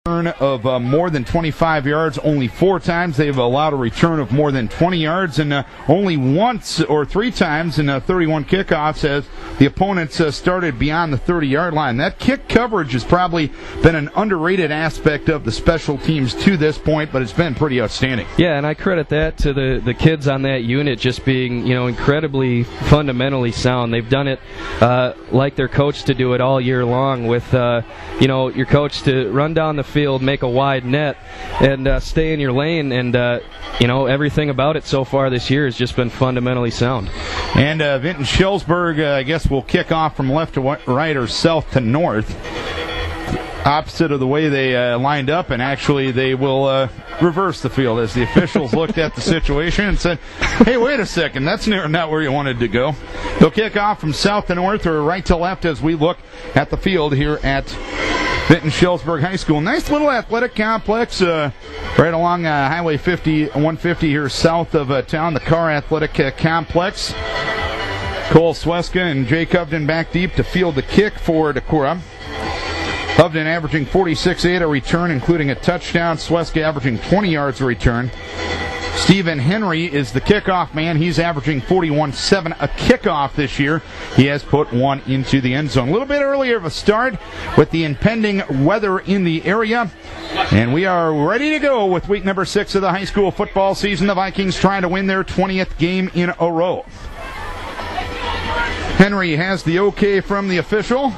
of more than 25 yards only 4 times. They've allowed a return of more than 20 yards, and only once or 3 times in 31 kickoffs as the opponents started beyond the 30-yard line. That kick coverage has probably been an underrated aspect of the special teams to this point, but it's been pretty outstanding. Yeah, and I credit that to the kids on that unit just being, incredibly fundamentally sound. They've done it like their coach to do it all year long with, your coach to run down the field, make a wide net, and stay in your lane. And, everything about it so far this year has just been fundamentally sound. And Vinton-Shellsburg, I guess, will kick off from left to right or south to north. Opposite of the way they lined up, and actually they will reverse the field as the officials looked at the situation and said, hey, wait a second, that's not where you wanted to go. They'll kick off from south to north or right to left as we look at the field here at Vinton-Shellsburg High School. Nice little athletic complex right along Highway 150 here south of town, the Carr Athletic Complex. Cole Sweska and Jay Covden back deep to field the kick for Decorah. Hovden averaging 46.8 a return, including a touchdown. Sweska averaging 20 yards a return. Stephen Henry is the kickoff man. He's averaging 41.7 a kickoff this year. He has put one into the end zone. A little bit earlier of a start with the impending weather in the area. And we are ready to go with week number 6 of the high school football season. The Vikings trying to win their 20th game in a row. Henry has the okay from the official.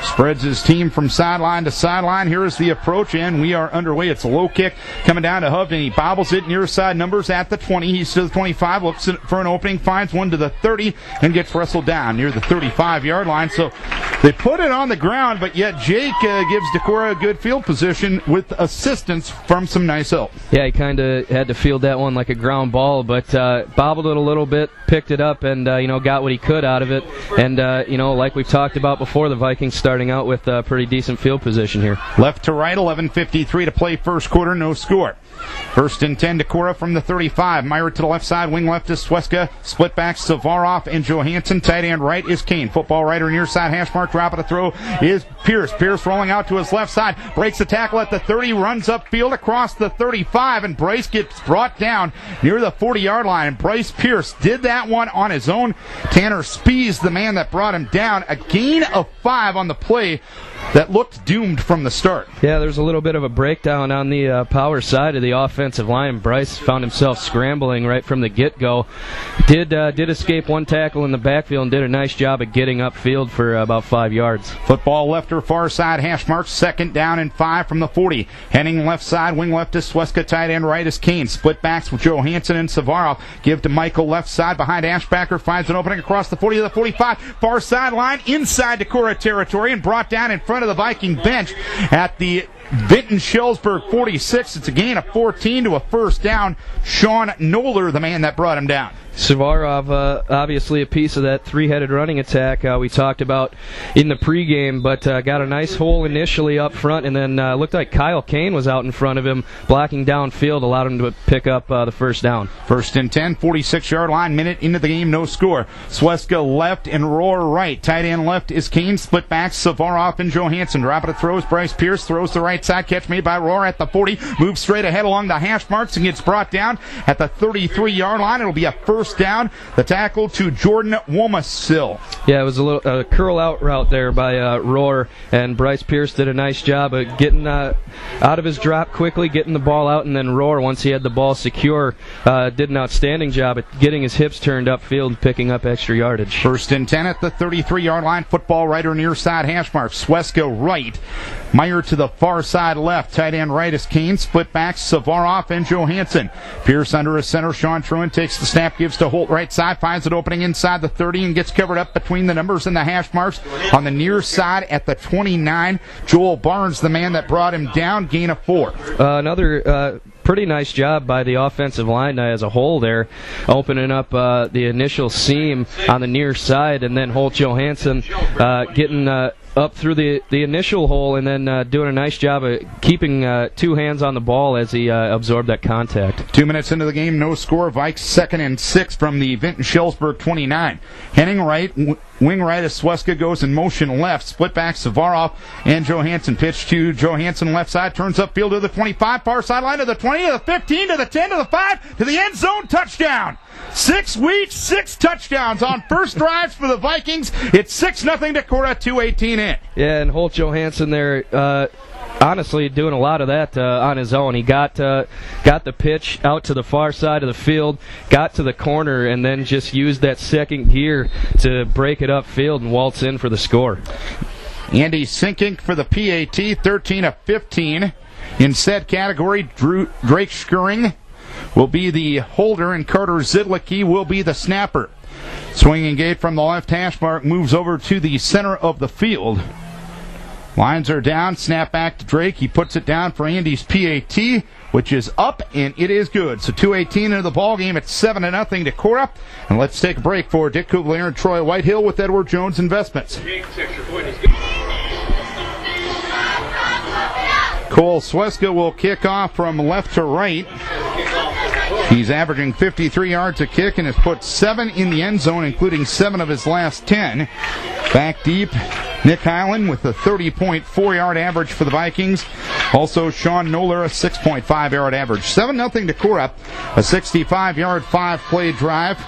Spreads his team from sideline to sideline. Here is the approach, and we are underway. It's a low kick coming down to Hovden. He bobbles it near side numbers at the 20. He's to the 25, looks for an opening, finds one to the 30, and gets wrestled down near the 35-yard line. So they put it on the ground, but yet Jake gives Decorah a good field position with assistance from some nice help. Yeah, he kind of had to field that one like a ground ball, but bobbled it a little bit, picked it up, and got what he could out of it. And like we've talked about before, the Vikings starting out with a pretty decent field position here. Left to right, 11:53 to play first quarter, no score. First and 10, Decorah from the 35. Meyer to the left side, wing left is Sweska. Split back, Savaroff and Johansson. Tight end right is Kane. Football writer near side, hash mark, drop of the throw is Pierce. Pierce rolling out to his left side, breaks the tackle at the 30, runs upfield across the 35, and Bryce gets brought down near the 40-yard line. And Bryce Pierce did that one on his own. Tanner Spees, the man that brought him down. A gain of 5 on the play that looked doomed from the start. Yeah, there's a little bit of a breakdown on the power side of the offensive line. Bryce found himself scrambling right from the get-go. Did escape one tackle in the backfield and did a nice job of getting upfield for about 5 yards. Football left or far side, hash mark, 2nd down and 5 from the 40. Heading left side, wing left is Sweska, tight end right is Kane. Split backs with Johansson and Savaroff. Give to Michael left side behind Ashbacker, finds an opening across the 40 to the 45. Far sideline, inside Decorah territory, and brought down in front of the Viking bench at the Vinton-Shellsburg 46. It's a gain of 14 to a first down. Sean Noller, the man that brought him down. Savarov, obviously a piece of that three-headed running attack we talked about in the pregame, but got a nice hole initially up front, and then looked like Kyle Kane was out in front of him, blocking downfield, allowed him to pick up the first down. First and 10, 46-yard line, minute into the game, no score. Sweska left and Rohr right. Tight end left is Kane, split back, Savarov and Johansson. Drop it, throws, Bryce Pierce throws the right side, catch made by Rohr at the 40, moves straight ahead along the hash marks and gets brought down at the 33-yard line. It'll be a first down. The tackle to Jordan Womasil. Yeah, it was a little curl out route there by Rohr, and Bryce Pierce did a nice job of getting out of his drop quickly, getting the ball out, and then Rohr, once he had the ball secure, did an outstanding job at getting his hips turned upfield and picking up extra yardage. First and 10 at the 33-yard line. Football writer near side, hash mark, Sweska right. Meyer to the far side left. Tight end right is Kane. Split backs, Savaroff and Johansson. Pierce under his center. Sean Truant takes the snap, gives to Holt right side, finds an opening inside the 30 and gets covered up between the numbers and the hash marks on the near side at the 29. Joel Barnes, the man that brought him down, gain of 4. Another pretty nice job by the offensive line as a whole there, opening up the initial seam on the near side, and then Holt Johansson getting up through the initial hole and then doing a nice job of keeping 2 hands on the ball as he absorbed that contact. 2 minutes into the game, no score. Vikes 2nd and 6 from the Vinton-Shellsburg 29. Henning right, wing right as Sweska goes in motion left. Split back Savarov and Johansson. Pitch to Johansson left side. Turns upfield to the 25, far sideline to the 20, to the 15, to the 10, to the 5, to the end zone. Touchdown. 6 weeks, 6 touchdowns on first drives for the Vikings. It's 6-0 Decorah, 2:18 in. Yeah, and Holt Johansson there, honestly doing a lot of that on his own. He got the pitch out to the far side of the field, got to the corner, and then just used that second gear to break it upfield and waltz in for the score. Andy Sinkink for the PAT, 13 of 15. In said category, Drake Schuring will be the holder, and Carter Zidlicki will be the snapper. Swinging gate from the left hash mark moves over to the center of the field. Lines are down, snap back to Drake. He puts it down for Andy's PAT, which is up, and it is good. So 2:18 into the ball game. It's 7-0 Decorah. And let's take a break for Dick Kubler and Troy Whitehill with Edward Jones Investments. Cole Sweska will kick off from left to right. He's averaging 53 yards a kick and has put 7 in the end zone, including 7 of his last 10. Back deep, Nick Highland with a 30.4-yard average for the Vikings. Also, Sean Noller, a 6.5-yard average. 7-0 Decorah, a 65-yard, 5-play drive.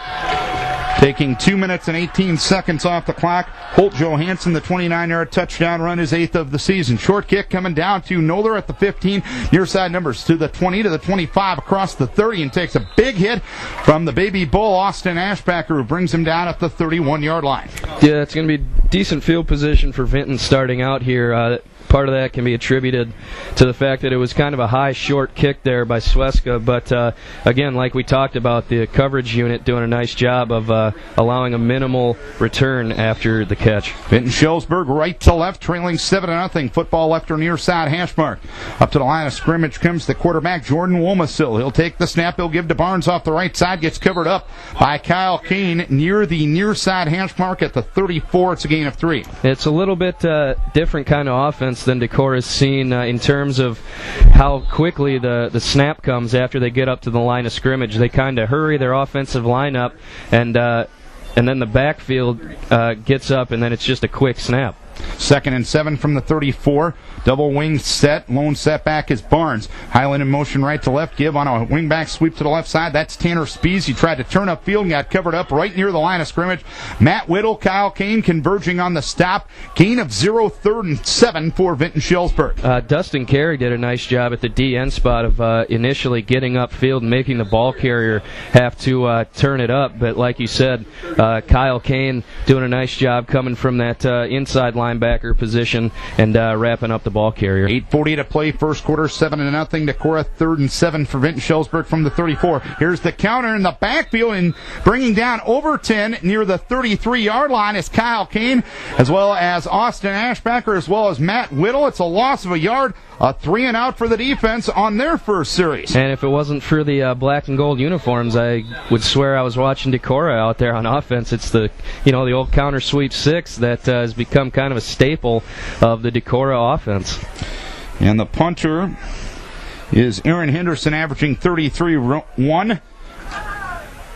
Taking 2 minutes and 18 seconds off the clock. Holt Johansson, the 29-yard touchdown run, his 8th of the season. Short kick coming down to Noller at the 15. Near side numbers to the 20, to the 25, across the 30, and takes a big hit from the baby bull, Austin Ashbacker, who brings him down at the 31-yard line. Yeah, it's going to be decent field position for Vinton starting out here. Part of that can be attributed to the fact that it was kind of a high short kick there by Sweska, but again, like we talked about, the coverage unit doing a nice job of allowing a minimal return after the catch. Vinton-Shellsburg right to left, trailing 7-0. Football left or near side hash mark. Up to the line of scrimmage comes the quarterback, Jordan Womasil. He'll take the snap, he'll give to Barnes off the right side, gets covered up by Kyle Kane near the near side hash mark at the 34. It's a gain of 3. It's a little bit different kind of offense than Decorah's seen in terms of how quickly the snap comes after they get up to the line of scrimmage. They kind of hurry their offensive line up, and then the backfield gets up, and then it's just a quick snap. 2nd and 7 from the 34. Double wing set. Lone setback is Barnes. Highland in motion right to left. Give on a wingback sweep to the left side. That's Tanner Spees. He tried to turn upfield and got covered up right near the line of scrimmage. Matt Whittle, Kyle Kane converging on the stop. Gain of 0, 3rd and 7 for Vinton-Shellsburg. Dustin Carey did a nice job at the DN spot of initially getting upfield and making the ball carrier have to turn it up. But like you said, Kyle Kane doing a nice job coming from that inside linebacker position and wrapping up the ball carrier. 8:40 to play, first quarter, 7-0 Decorah, 3rd and 7 for Vinton-Shellsburg from the 34. Here's the counter in the backfield, and bringing down Overton near the 33-yard line is Kyle Kane, as well as Austin Ashbacker, as well as Matt Whittle. It's a loss of a yard, a 3-and-out for the defense on their first series. And if it wasn't for the black and gold uniforms, I would swear I was watching Decorah out there on offense. It's the old counter sweep 6 that has become kind of a staple of the Decorah offense. And the punter is Aaron Henderson, averaging 33-1.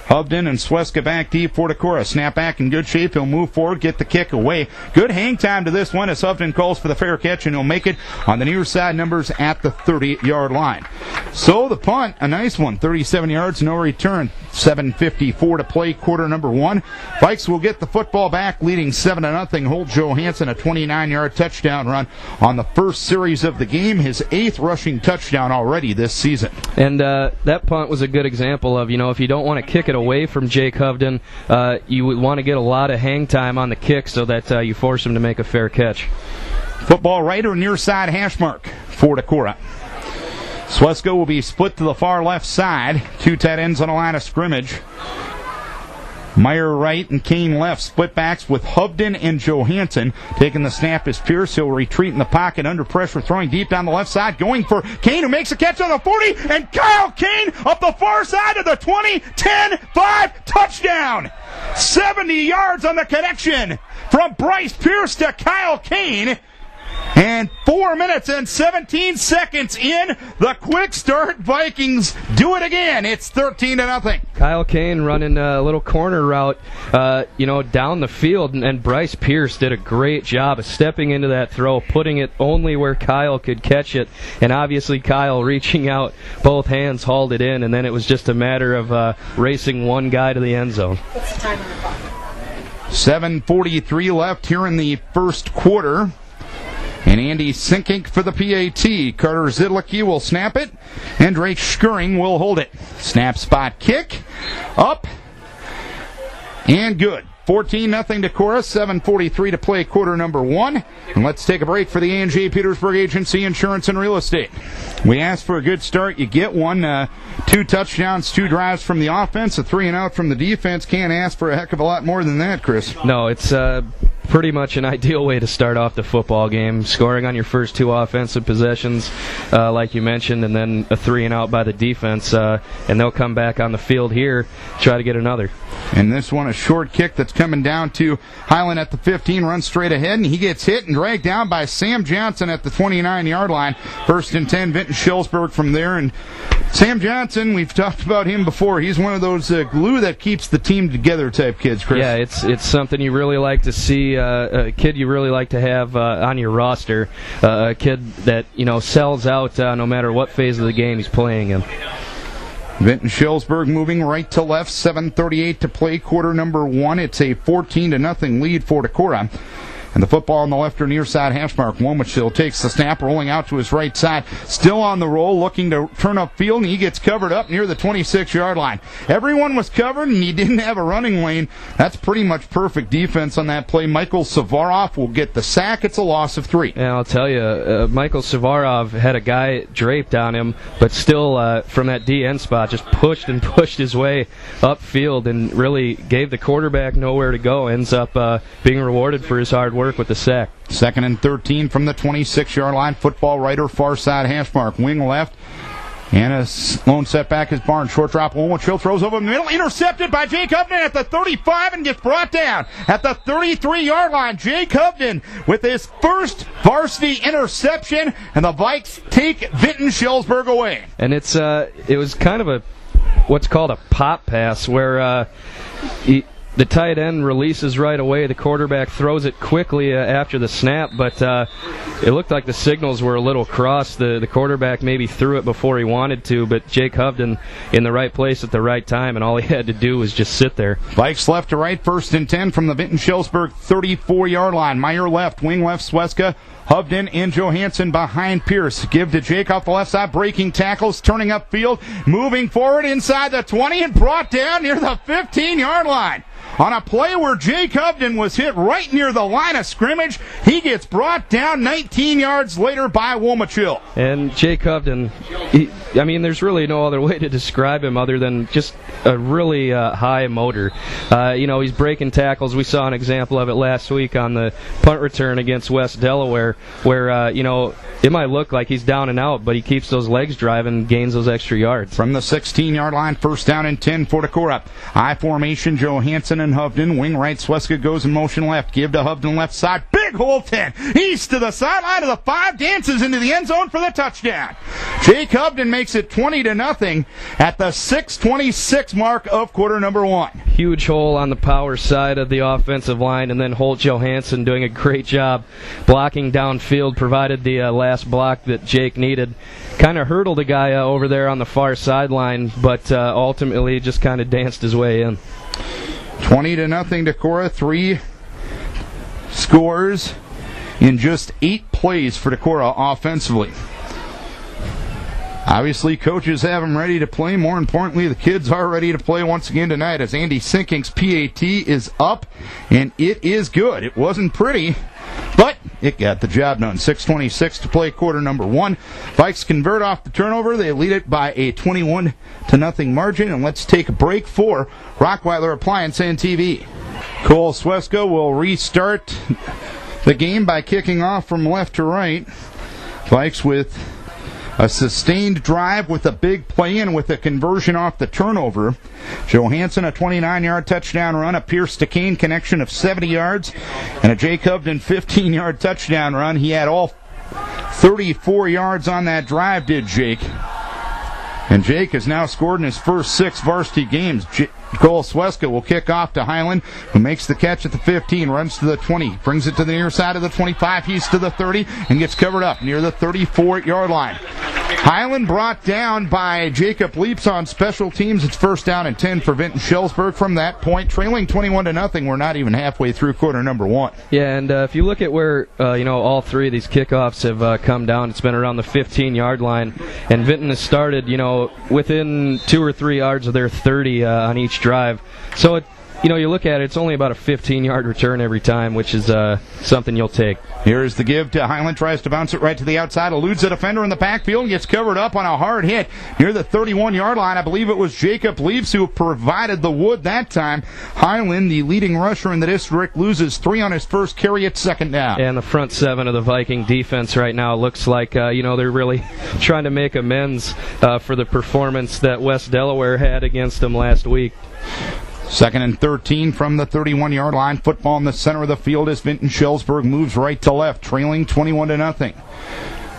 Hubden and Sweska back deep for Decorah. Snap back in good shape. He'll move forward, get the kick away. Good hang time to this one as Hubden calls for the fair catch, and he'll make it on the near side numbers at the 30-yard line. So the punt, a nice one. 37 yards, no return. 7:54 to play, quarter number 1. Vikes will get the football back, leading 7-0. Holt Johansson, a 29-yard touchdown run on the first series of the game. His 8th rushing touchdown already this season. And that punt was a good example of, if you don't want to kick it away from Jake Hubden, you would want to get a lot of hang time on the kick so that you force him to make a fair catch. Football right or near side hash mark for Decorah. Sweska will be split to the far left side. 2 tight ends on a line of scrimmage. Meyer right and Kane left. Split backs with Hubden and Johansson. Taking the snap is Pierce. He'll retreat in the pocket under pressure, throwing deep down the left side. Going for Kane, who makes a catch on the 40. And Kyle Kane up the far side of the 20. 10-5 touchdown. 70 yards on the connection. from Bryce Pierce to Kyle Kane. And 4 minutes and 17 seconds in the quick start. Vikings do it again. It's 13-0. Kyle Kane running a little corner route, down the field, and Bryce Pierce did a great job of stepping into that throw, putting it only where Kyle could catch it, and obviously Kyle reaching out, both hands hauled it in, and then it was just a matter of racing one guy to the end zone. What's the time on the clock? 7:43 left here in the first quarter. And Andy Sinkink for the PAT. Carter Zidlicki will snap it, and Drake Schuring will hold it. Snap, spot, kick, up, and good. 14-0 Decorah, 7:43 to play quarter number 1. And let's take a break for the A&J Petersburg Agency Insurance and Real Estate. We asked for a good start. You get one. 2 touchdowns, 2 drives from the offense, a 3-and-out from the defense. Can't ask for a heck of a lot more than that, Chris. No, it's pretty much an ideal way to start off the football game. Scoring on your first 2 offensive possessions, like you mentioned, and then a 3-and-out by the defense. And they'll come back on the field here, try to get another. And this one, a short kick that's coming down to Highland at the 15, runs straight ahead, and he gets hit and dragged down by Sam Johnson at the 29-yard line. 1st and 10, Vinton-Shellsburg from there. And Sam Johnson, we've talked about him before. He's one of those glue that keeps the team together type kids, Chris. Yeah, it's something you really like to see, a kid you really like to have on your roster, a kid that, sells out no matter what phase of the game he's playing in. Vinton-Shellsburg moving right to left, 7:38 to play, quarter number 1. It's a 14-0 lead for Decorah. And the football on the left or near side hash mark. Womachill takes the snap, rolling out to his right side. Still on the roll, looking to turn up field, and he gets covered up near the 26-yard line. Everyone was covered, and he didn't have a running lane. That's pretty much perfect defense on that play. Michael Savarov will get the sack. It's a loss of 3. And I'll tell you, Michael Savarov had a guy draped on him, but still from that DN spot just pushed his way upfield and really gave the quarterback nowhere to go. Ends up being rewarded for his hard work with the sack. 2nd and 13 from the 26-yard line. Football right or far side hash mark. Wing left. And a lone setback is Barnes. Short drop. Womachill throws over the middle. Intercepted by Jake Upton at the 35 and gets brought down at the 33-yard line. Jake Upton with his first varsity interception, and the Vikes take Vinton-Shellsburg away. And it was kind of what's called a pop pass where the tight end releases right away. The quarterback throws it quickly after the snap, but it looked like the signals were a little crossed. The quarterback maybe threw it before he wanted to, but Jake Hovden in the right place at the right time, and all he had to do was just sit there. Vikes left to right, 1st and 10 from the Vinton-Shellsburg 34-yard line. Meyer left, wing left, Sweska. Hovden and Johansson behind Pierce. Give to Jake off the left side. Breaking tackles, turning upfield, moving forward inside the 20 and brought down near the 15-yard line. On a play where Jake Hovden was hit right near the line of scrimmage, he gets brought down 19 yards later by Womachill. And Jake Hovden, there's really no other way to describe him other than just a really high motor. He's breaking tackles. We saw an example of it last week on the punt return against West Delaware, where, it might look like he's down and out, but he keeps those legs driving and gains those extra yards. From the 16-yard line, 1st down and 10 for Decorah. I formation, Johansson and Hovden. Wing right, Sweska goes in motion left. Give to Hovden left side. Big hole 10. East to the sideline of the 5. Dances into the end zone for the touchdown. Jake Hovden makes it 20-0 at the 6:26 mark of quarter number 1. Huge hole on the power side of the offensive line, and then Holt Johansson doing a great job blocking downfield, provided the last block that Jake needed. Kind of hurdled a guy over there on the far sideline, but ultimately just kind of danced his way in. 20-0 Decorah. 3 scores in just 8 plays for Decorah offensively. Obviously, coaches have them ready to play. More importantly, the kids are ready to play once again tonight as Andy Sinkink's PAT is up, and it is good. It wasn't pretty, but it got the job done. 6:26 to play quarter number 1. Vikes convert off the turnover. They lead it by a 21-0 margin, and let's take a break for Rockweiler Appliance and TV. Cole Sweska will restart the game by kicking off from left to right. Vikes with A sustained drive with a big play and with a conversion off the turnover. Johansson, a 29-yard touchdown run, a Pierce to Kane connection of 70 yards, and a Jake Hovden 15-yard touchdown run. He had all 34 yards on that drive, did Jake. And Jake has now scored in his first 6 varsity games. Cole Sweska will kick off to Highland, who makes the catch at the 15, runs to the 20, brings it to the near side of the 25, he's to the 30, and gets covered up near the 34-yard line. Highland brought down by Jacob Leaps on special teams. It's first down and 10 for Vinton-Shellsburg. From that point, trailing 21-0. We're not even halfway through quarter number 1. Yeah, and if you look at where all 3 of these kickoffs have come down, it's been around the 15-yard line, and Vinton has started within 2 or 3 yards of their 30 on each drive. So you look at it, it's only about a 15-yard return every time, which is something you'll take. Here's the give to Highland, tries to bounce it right to the outside, eludes a defender in the backfield, gets covered up on a hard hit near the 31-yard line. I believe it was Jacob Leaps who provided the wood that time. Highland, the leading rusher in the district, loses 3 on his first carry at second down. And the front 7 of the Viking defense right now looks like they're really trying to make amends for the performance that West Delaware had against them last week. 2nd and 13 from the 31-yard line. Football in the center of the field as Vinton-Shellsburg moves right to left, trailing 21-0.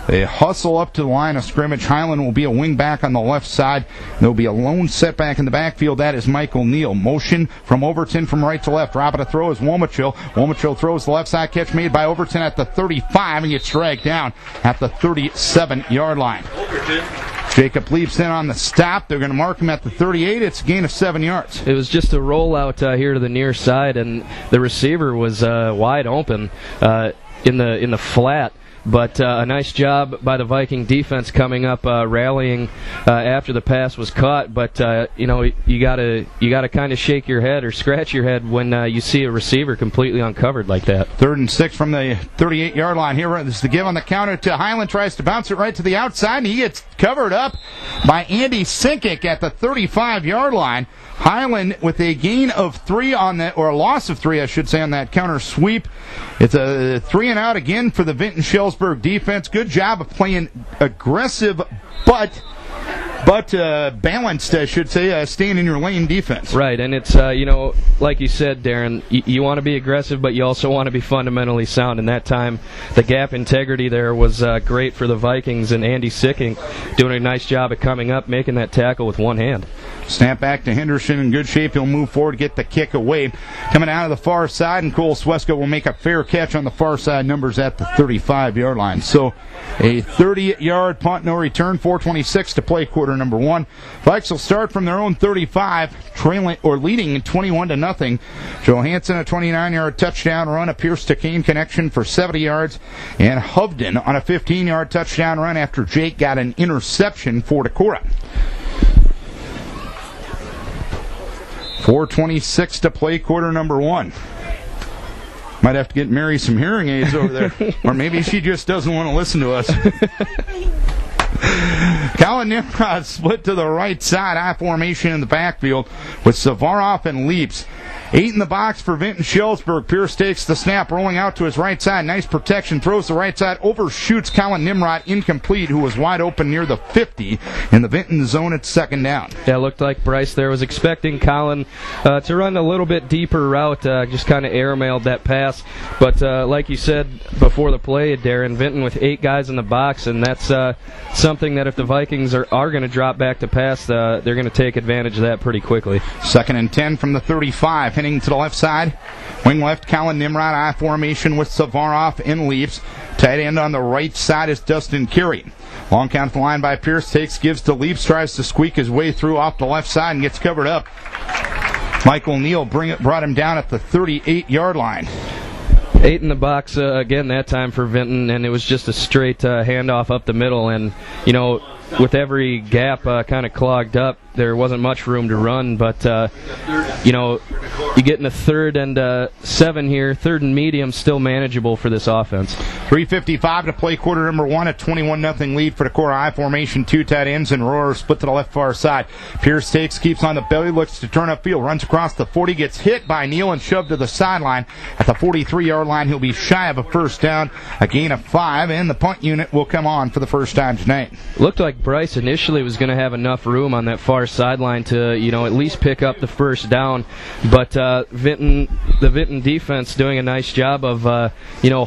They hustle up to the line of scrimmage. Highland will be a wing back on the left side. There will be a lone setback in the backfield. That is Michael Neal. Motion from Overton from right to left. Dropping a throw is Womachill. Womachill throws the left side. Catch made by Overton at the 35 and gets dragged down at the 37-yard line. Jacob Leaps in on the stop. They're going to mark him at the 38. It's a gain of 7 yards. It was just a rollout here to the near side, and the receiver was wide open in the flat. But a nice job by the Viking defense coming up, rallying after the pass was caught. But you gotta kind of shake your head or scratch your head when you see a receiver completely uncovered like that. 3rd and 6 from the 38-yard line. Here is the give on the counter to Highland. Tries to bounce it right to the outside, and he gets covered up by Andy Sinkic at the 35-yard line. Highland with a gain of 3 on that, or a loss of 3, I should say, on that counter sweep. It's a 3 and out again for the Vinton-Shellsburg defense. Good job of playing aggressive, but balanced, I should say, staying in your lane defense. Right, and it's, like you said, Darren, you want to be aggressive, but you also want to be fundamentally sound. And that time, the gap integrity there was great for the Vikings, and Andy Sicking doing a nice job of coming up, making that tackle with one hand. Snap back to Henderson in good shape. He'll move forward, get the kick away. Coming out of the far side, and Cole Sweska will make a fair catch on the far side, numbers at the 35-yard line. So a 30-yard punt, no return, 4:26 to play, quarter number 1. Vikes will start from their own 35, trailing or leading 21-0. Johansson, a 29-yard touchdown run, a Pierce to Kane connection for 70 yards, and Hovden on a 15-yard touchdown run after Jake got an interception for Decorah. 4:26 to play, quarter number 1. Might have to get Mary some hearing aids over there. Or maybe she just doesn't want to listen to us. Colin Nimrod split to the right side, I formation in the backfield with Savaroff and Leaps. 8 in the box for Vinton-Shellsburg. Pierce takes the snap, rolling out to his right side. Nice protection, throws the right side, overshoots Colin Nimrod, incomplete, who was wide open near the 50 in the Vinton zone at second down. Yeah, it looked like Bryce there was expecting Colin to run a little bit deeper route, just kind of airmailed that pass. But like you said before the play, Darren, Vinton with 8 guys in the box, and that's something that if the Vikings are going to drop back to pass, they're going to take advantage of that pretty quickly. 2nd and 10 from the 35. Heading to the left side. Wing left, Colin Nimrod, I formation with Savaroff and Leaps. Tight end on the right side is Dustin Carey. Long count to the line by Pierce, gives to Leaps, tries to squeak his way through off the left side and gets covered up. Michael Neal brought him down at the 38-yard line. 8 in the box again that time for Vinton, and it was just a straight handoff up the middle. And, with every gap kind of clogged up, there wasn't much room to run, but you get in a 3rd and 7 here, 3rd and medium, still manageable for this offense. 3:55 to play, quarter number 1, a 21-0 lead for Decorah. I formation, 2 tight ends, and Rohrer split to the left far side. Pierce takes, keeps on the belly, looks to turn upfield, runs across the 40, gets hit by Neal and shoved to the sideline. At the 43-yard line, he'll be shy of a first down, a gain of 5, and the punt unit will come on for the first time tonight. Looked like Bryce initially was going to have enough room on that far sideline to, at least pick up the first down, but the Vinton defense doing a nice job of,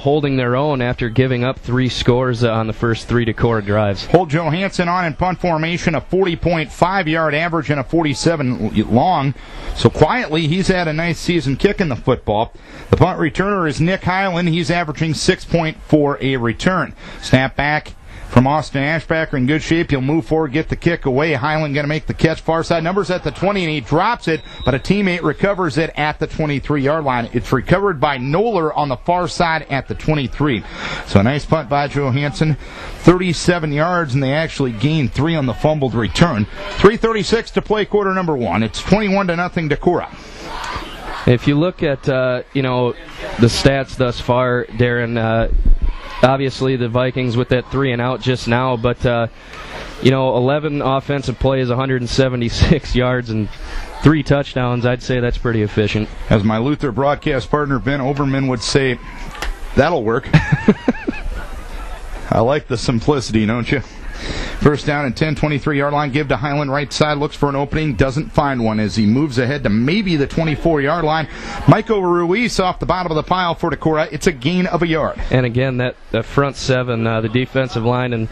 holding their own after giving up 3 scores on the first 3 Decorah drives. Hold Johansson on in punt formation, a 40.5-yard average and a 47 long. So quietly, he's had a nice season kicking the football. The punt returner is Nick Highland. He's averaging 6.4 a return. Snap back from Austin Ashbacker in good shape. He'll move forward, get the kick away. Highland going to make the catch far side. Numbers at the 20, and he drops it, but a teammate recovers it at the 23-yard line. It's recovered by Knoller on the far side at the 23. So a nice punt by Johansson. 37 yards, and they actually gained 3 on the fumbled return. 3:36 to play, quarter number 1. It's 21-0 Decorah. If you look at, the stats thus far, Darren, obviously the Vikings with that 3 and out just now, but 11 offensive plays, 176 yards, and 3 touchdowns. I'd say that's pretty efficient. As my Luther broadcast partner Ben Oberman would say, that'll work. I like the simplicity, don't you? First down and 10, 23-yard line. Give to Highland, right side. Looks for an opening. Doesn't find one as he moves ahead to maybe the 24-yard line. Michael Ruiz off the bottom of the pile for Decorah. It's a gain of a yard. And again, that front 7, the defensive line and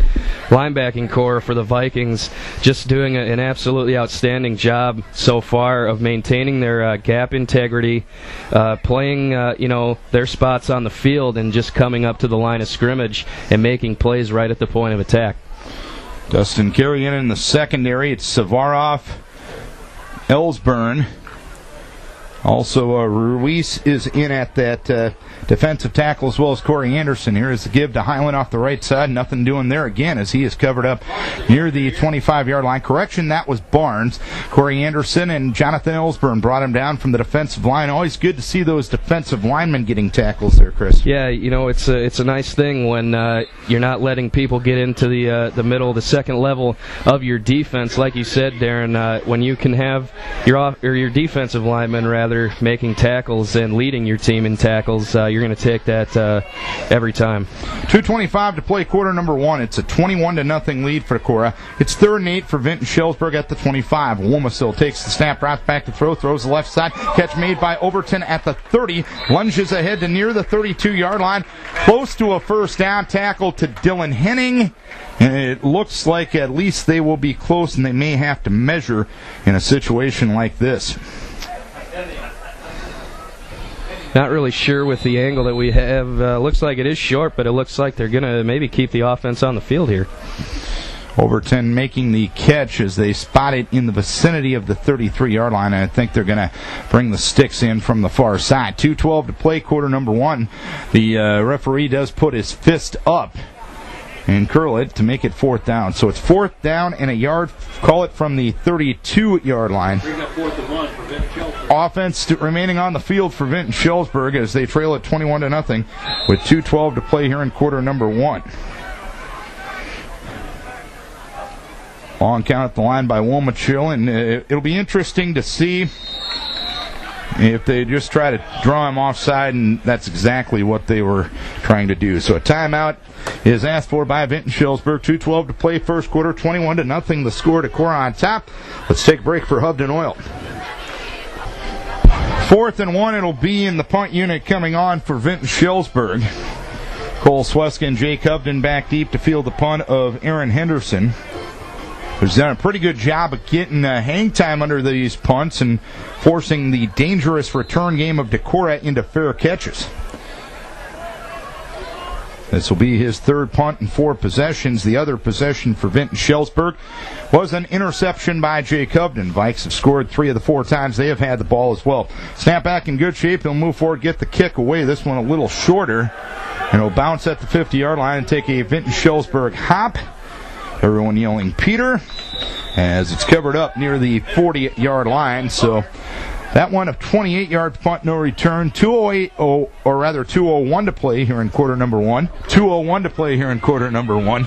linebacking core for the Vikings, just doing an absolutely outstanding job so far of maintaining their gap integrity, playing their spots on the field, and just coming up to the line of scrimmage and making plays right at the point of attack. Dustin Carrion in the secondary. It's Savarov, Ellsburn. Also, Ruiz is in at that defensive tackle, as well as Corey Anderson. Here is the give to Highland off the right side. Nothing doing there again as he is covered up near the 25-yard line. Correction, that was Barnes. Corey Anderson and Jonathan Ellsburn brought him down from the defensive line. Always good to see those defensive linemen getting tackles there, Chris. Yeah, it's a nice thing when you're not letting people get into the middle, the second level of your defense. Like you said, Darren, when you can have your defensive linemen, rather, making tackles and leading your team in tackles, you're going to take that every time. 2:25 to play, quarter number 1. It's a 21-0 lead for Decorah. It's 3rd and 8 for Vinton-Shellsburg at the 25. Womasil takes the snap, drops back to throw, throws the left side. Catch made by Overton at the 30. Lunges ahead to near the 32-yard line. Close to a first down. Tackle to Dylan Henning. And it looks like at least they will be close, and they may have to measure in a situation like this. Not really sure with the angle that we have. Looks like it is short, but it looks like they're going to maybe keep the offense on the field here. Overton making the catch as they spot it in the vicinity of the 33-yard line. And I think they're going to bring the sticks in from the far side. 2:12 to play, quarter number 1. The referee does put his fist up and curl it to make it 4th down. So it's 4th down and a yard. Call it from the 32-yard line. Bring up 4th and 1 for Vinton-Shellsburg. Offense remaining on the field for Vinton-Shellsburg as they trail at 21-0 with 2:12 to play here in quarter number 1. Long count at the line by Womachill, and it'll be interesting to see if they just try to draw him offside, and that's exactly what they were trying to do. So a timeout is asked for by Vinton-Shellsburg. 2:12 to play, first quarter, 21-0 the score. Decorah on top. Let's take a break for Hubden Oil. 4th and 1 it'll be in the punt unit coming on for Vinton-Shellsburg. Cole Sweska and Jake Hubden back deep to field the punt of Aaron Henderson, who's done a pretty good job of getting hang time under these punts and forcing the dangerous return game of Decorah into fair catches. This will be his 3rd punt in 4 possessions. The other possession for Vinton-Shellsburg was an interception by Jake Hubden. Vikes have scored 3 of the 4 times they have had the ball as well. Snap back in good shape. He'll move forward, get the kick away. This one a little shorter. And he'll bounce at the 50-yard line and take a Vinton-Shellsburg hop. Everyone yelling Peter. as it's covered up near the 40-yard line. So that one, a 28-yard punt, no return. 2:01 to play here in quarter number one. 2:01 to play here in quarter number one.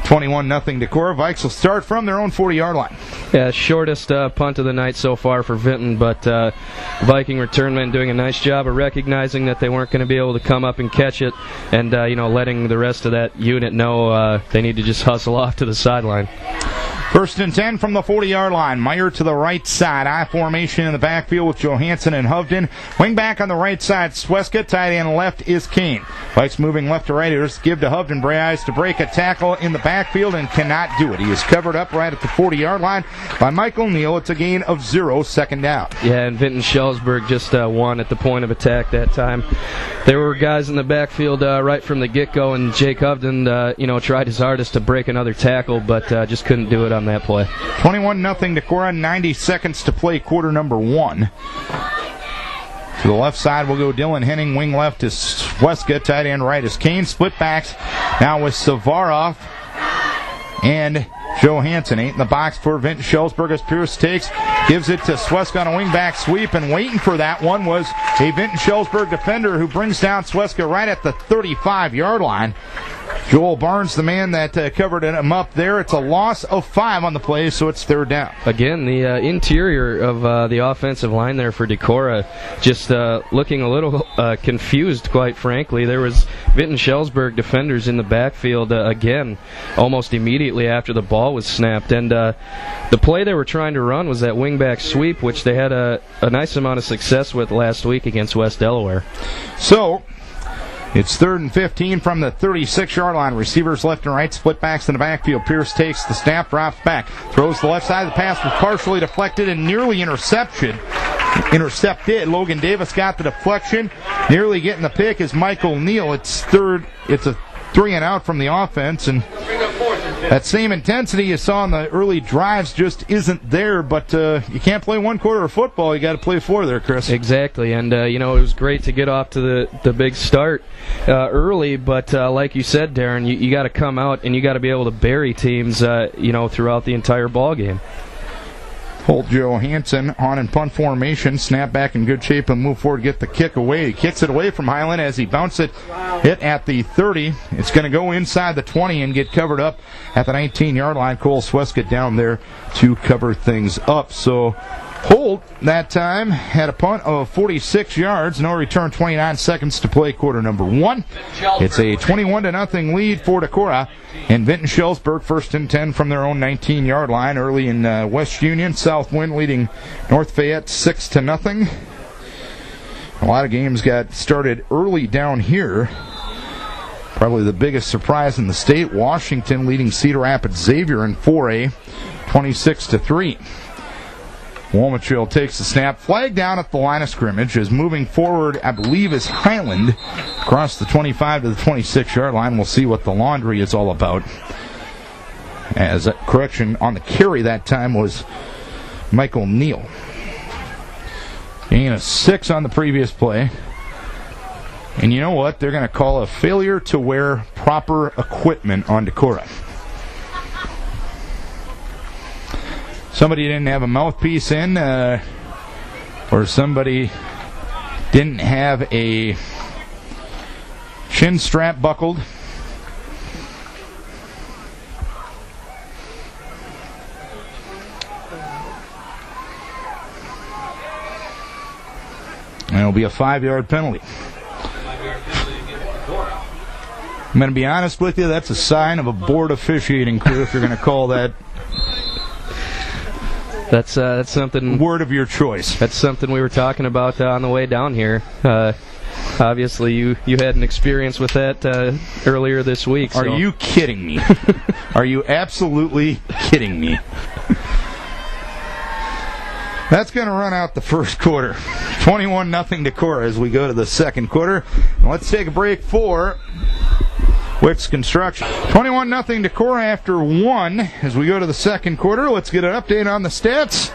21-0 Decorah. Vikes will start from their own 40-yard line. Yeah, shortest punt of the night so far for Vinton, but Viking return men doing a nice job of recognizing that they weren't going to be able to come up and catch it, and letting the rest of that unit know they need to just hustle off to the sideline. 1st and 10 from the 40-yard line. Meyer to the right side. I formation in the backfield with Johansson and Hovden. Wing back on the right side, Sweska. Tight end left is Kane. Vikes moving left to right. Here's give to Hovden. Breyes to break a tackle in the backfield and cannot do it. He is covered up right at the 40-yard line by Michael Neal. It's a gain of 0, second down. Yeah, and Vinton-Shellsburg just won at the point of attack that time. There were guys in the backfield right from the get-go, and Jake Hovden, tried his hardest to break another tackle, but just couldn't do it on that play. 21-0 Decorah, 90 seconds to play quarter number one. To the left side will go Dylan Henning. Wing left is Sweska. Tight end right is Kane. Split backs now with Savarov and Johansson. 8 in the box for Vinton-Shellsburg as Pierce takes. Gives it to Sweska on a wing-back sweep, and waiting for that one was a Vinton-Shellsburg defender who brings down Sweska right at the 35-yard line. Joel Barnes, the man that covered him up there. It's a loss of 5 on the play, so it's third down. Again, the interior of the offensive line there for Decorah just looking a little confused, quite frankly. There was Vinton-Shellsburg defenders in the backfield again almost immediately after the ball was snapped. And the play they were trying to run was that wingback sweep, which they had a nice amount of success with last week against West Delaware. So it's 3rd and 15 from the 36-yard line. Receivers left and right, split backs in the backfield. Pierce takes the snap, drops back, throws the left side. The pass was partially deflected and nearly intercepted. Logan Davis got the deflection. Nearly getting the pick is Michael Neal. It's a 3 and out from the offense, and that same intensity you saw in the early drives just isn't there, but you can't play one quarter of football. You got to play 4 there, Chris. Exactly, and it was great to get off to the big start early, but like you said, Darren, you got to come out and you got to be able to bury teams throughout the entire ball game. Holt Johansson on in punt formation. Snap back in good shape and move forward to get the kick away. He kicks it away from Highland as he bounces it. Hit at the 30. It's going to go inside the 20 and get covered up at the 19-yard line. Cole Sweska down there to cover things up. So Holt that time had a punt of 46 yards. No return, 29 seconds to play quarter number one. It's a 21-0 lead for Decorah. And Vinton-Shellsburg 1st and 10 from their own 19-yard line. Early in West Union, Southwind leading North Fayette 6-0. A lot of games got started early down here. Probably the biggest surprise in the state, Washington leading Cedar Rapids Xavier in 4A 26-3. Womachill takes the snap. Flag down at the line of scrimmage. Is moving forward, I believe, is Highland. Across the 25 to the 26-yard line. We'll see what the laundry is all about. As a correction on the carry that time was Michael Neal. Gain of 6 on the previous play. And you know what? They're going to call a failure to wear proper equipment on Decorah. Somebody didn't have a mouthpiece in, or somebody didn't have a chin strap buckled. And it'll be a 5-yard penalty. I'm going to be honest with you, that's a sign of a bored officiating crew if you're going to call that. That's something. Word of your choice. That's something we were talking about on the way down here. Obviously, you had an experience with that earlier this week. Are you kidding me? Are you absolutely kidding me? That's going to run out the first quarter. 21-0 Decorah as we go to the second quarter. Let's take a break for Wicks Construction. 21-0 Decorah after 1 as we go to the second quarter. Let's get an update on the stats.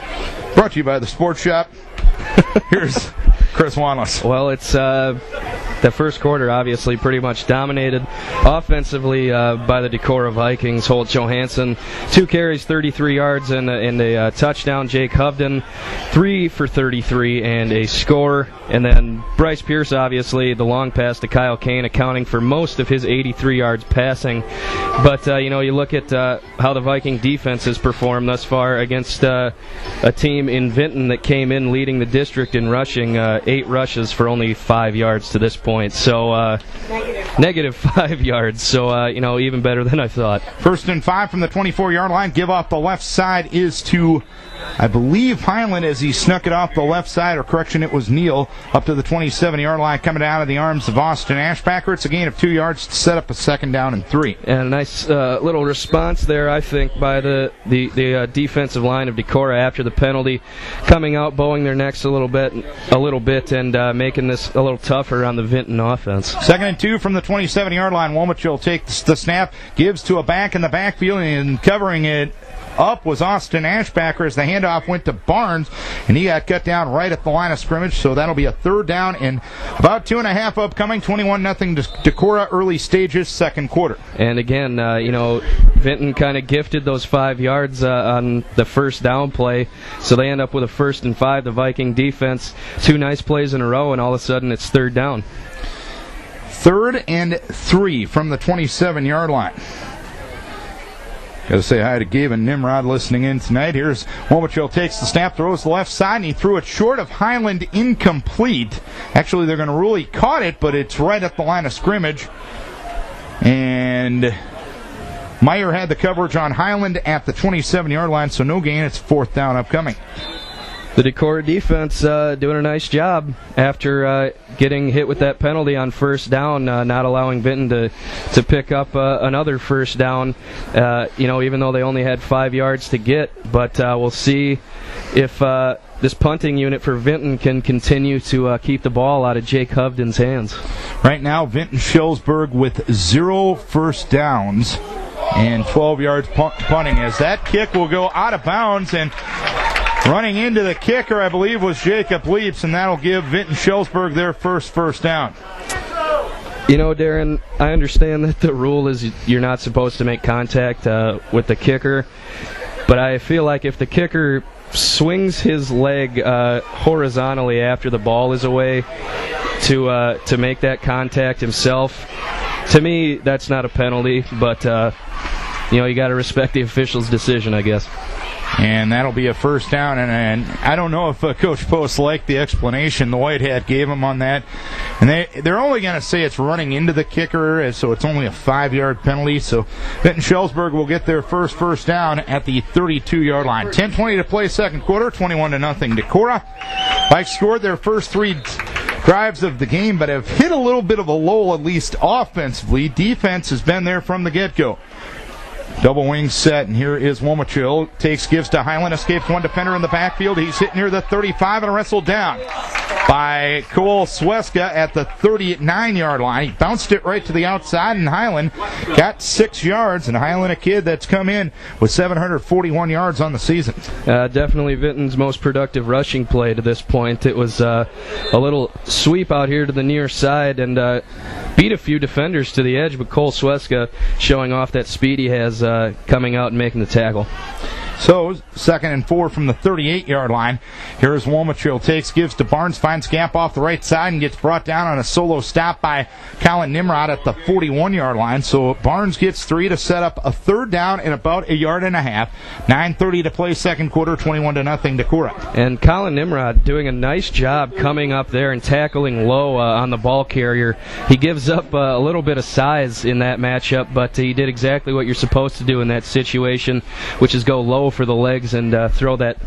Brought to you by the Sports Shop. Here's Chris Wanless. Well, it's the first quarter, obviously, pretty much dominated offensively by the Decorah Vikings. Holt Johansson, 2 carries, 33 yards, and a touchdown. Jake Hovden, 3 for 33 and a score. And then Bryce Pierce, obviously, the long pass to Kyle Kane, accounting for most of his 83 yards passing. But, you look at how the Viking defense has performed thus far against a team in Vinton that came in leading the district in rushing, 8 rushes for only 5 yards to this point. So, negative 5 yards. So, even better than I thought. 1st and 5 from the 24-yard line. Give off the left side is to, I believe, Highland as he snuck it off the left side, or correction, it was Neal, up to the 27-yard line, coming out of the arms of Austin Ashbacker. It's a gain of 2 yards to set up a 2nd down and 3. And a nice little response there, I think, by the defensive line of Decorah after the penalty, coming out, bowing their necks a little bit, and making this a little tougher on the Vinton offense. 2nd and 2 from the 27-yard line. Womack will take the snap, gives to a back in the backfield, and covering it up was Austin Ashbacker as the handoff went to Barnes, and he got cut down right at the line of scrimmage, so that'll be a 3rd down and about 2.5 upcoming. 21-0 Decorah, early stages, 2nd quarter. And again, Vinton kind of gifted those 5 yards on the 1st down play, so they end up with a 1st and 5. The Viking defense, 2 nice plays in a row, and all of a sudden it's 3rd down. 3rd and 3 from the 27-yard line. Got to say hi to Gabe and Nimrod listening in tonight. Here's Womack takes the snap, throws the left side, and he threw it short of Highland, incomplete. Actually, they're going to rule he caught it, but it's right at the line of scrimmage. And Meyer had the coverage on Highland at the 27-yard line, so no gain. It's 4th down upcoming. The Decorah defense doing a nice job after getting hit with that penalty on 1st down, not allowing Vinton to pick up another 1st down, even though they only had 5 yards to get. But we'll see if this punting unit for Vinton can continue to keep the ball out of Jake Hovden's hands. Right now, Vinton-Shellsburg with 0 first downs and 12 yards punting, as that kick will go out of bounds, and running into the kicker, I believe, was Jacob Leaps, and that'll give Vinton-Shellsburg their first down. Darren, I understand that the rule is you're not supposed to make contact with the kicker, but I feel like if the kicker swings his leg horizontally after the ball is away to make that contact himself, to me, that's not a penalty, but you got to respect the official's decision, I guess. And that'll be a 1st down, and I don't know if Coach Post liked the explanation the White Hat gave him on that. And they're only going to say it's running into the kicker, so it's only a 5-yard penalty. So Vinton-Shellsburg will get their first down at the 32-yard line. 10:20 to play 2nd quarter, 21-0 Decorah. Vikes scored their first 3 drives of the game, but have hit a little bit of a lull, at least offensively. Defense has been there from the get-go. Double wing set, and here is Womack. Gives to Highland, escapes one defender in the backfield. He's hit near the 35 and wrestled down by Cole Sweska at the 39-yard line. He bounced it right to the outside, and Highland got 6 yards. And Highland, a kid that's come in with 741 yards on the season. Definitely Vinton's most productive rushing play to this point. It was a little sweep out here to the near side and beat a few defenders to the edge, but Cole Sweska showing off that speed he has coming out and making the tackle. So, 2nd and 4 from the 38-yard line. Here's Womack. Gives to Barnes, finds gap off the right side, and gets brought down on a solo stop by Colin Nimrod at the 41-yard line. So Barnes gets 3 to set up a 3rd down and about 1.5 yards. 9:30 to play 2nd quarter, 21-0 Decorah. And Colin Nimrod doing a nice job coming up there and tackling low on the ball carrier. He gives up a little bit of size in that matchup, but he did exactly what you're supposed to do in that situation, which is go low for the legs and throw that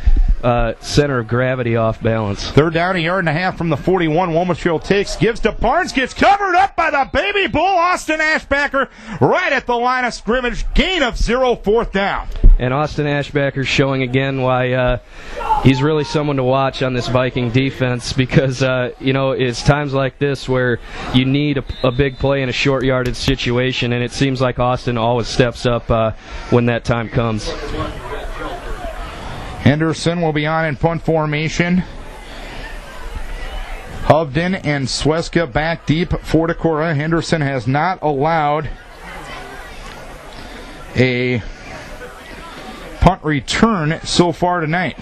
center of gravity off balance. 3rd down, 1.5 yards from the 41. Womack gives to Barnes, gets covered up by the baby bull, Austin Ashbacker, right at the line of scrimmage. Gain of 0, 4th down. And Austin Ashbacker showing again why he's really someone to watch on this Viking defense, because it's times like this where you need a big play in a short yardage situation, and it seems like Austin always steps up when that time comes. Henderson will be on in punt formation. Hovden and Sweska back deep for Decorah. Henderson has not allowed a punt return so far tonight.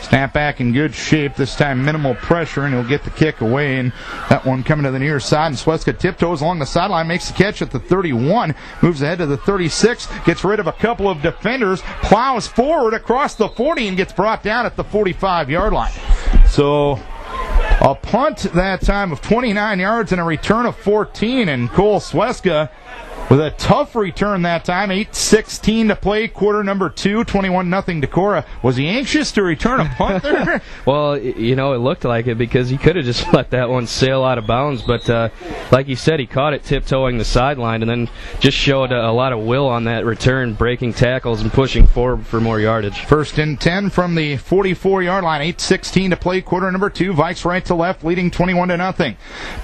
Snap back in good shape. This time minimal pressure, and he'll get the kick away. And that one coming to the near side. And Sweska tiptoes along the sideline, makes the catch at the 31, moves ahead to the 36, gets rid of a couple of defenders, plows forward across the 40, and gets brought down at the 45-yard line. So a punt that time of 29 yards and a return of 14. And Cole Sweska with a tough return that time, 8:16 to play, quarter number 2, 21-0 Decorah. Was he anxious to return a punt there? Well, it looked like it because he could have just let that one sail out of bounds. But like you said, he caught it tiptoeing the sideline and then just showed a lot of will on that return, breaking tackles and pushing forward for more yardage. First and 10 from the 44-yard line, 8:16 to play, quarter number 2. Vikes right to left, leading 21-0.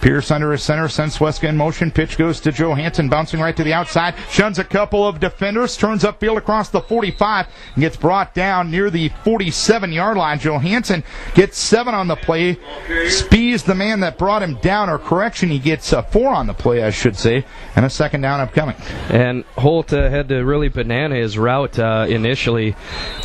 Pierce under his center, sends Sweska in motion. Pitch goes to Johansson, bouncing right to the outside, shuns a couple of defenders, turns upfield across the 45, and gets brought down near the 47-yard line. Johansson gets 7 on the play. Spees the man that brought him down, or correction, he gets 4 on the play, I should say, and a second down upcoming. And Holt had to really banana his route initially.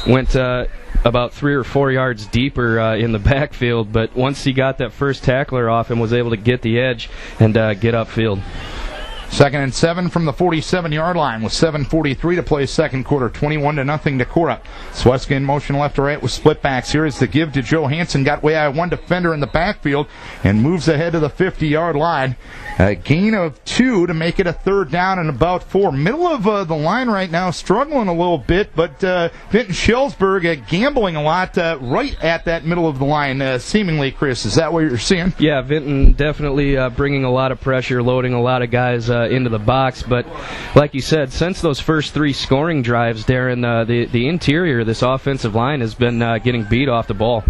Went about 3 or 4 yards deeper in the backfield, but once he got that first tackler off him, was able to get the edge and get upfield. Second and 7 from the 47-yard line with 7:43 to play second quarter, 21-0 Decorah. Sweska in motion left to right with split backs. Here is the give to Johansson. Got way out one defender in the backfield and moves ahead to the 50-yard line. A gain of 2 to make it a third down and about 4. Middle of the line right now, struggling a little bit, but Vinton-Shellsburg gambling a lot right at that middle of the line, seemingly, Chris. Is that what you're seeing? Yeah, Vinton definitely bringing a lot of pressure, loading a lot of guys into the box. But like you said, since those first 3 scoring drives, Darren, the interior of this offensive line has been getting beat off the ball.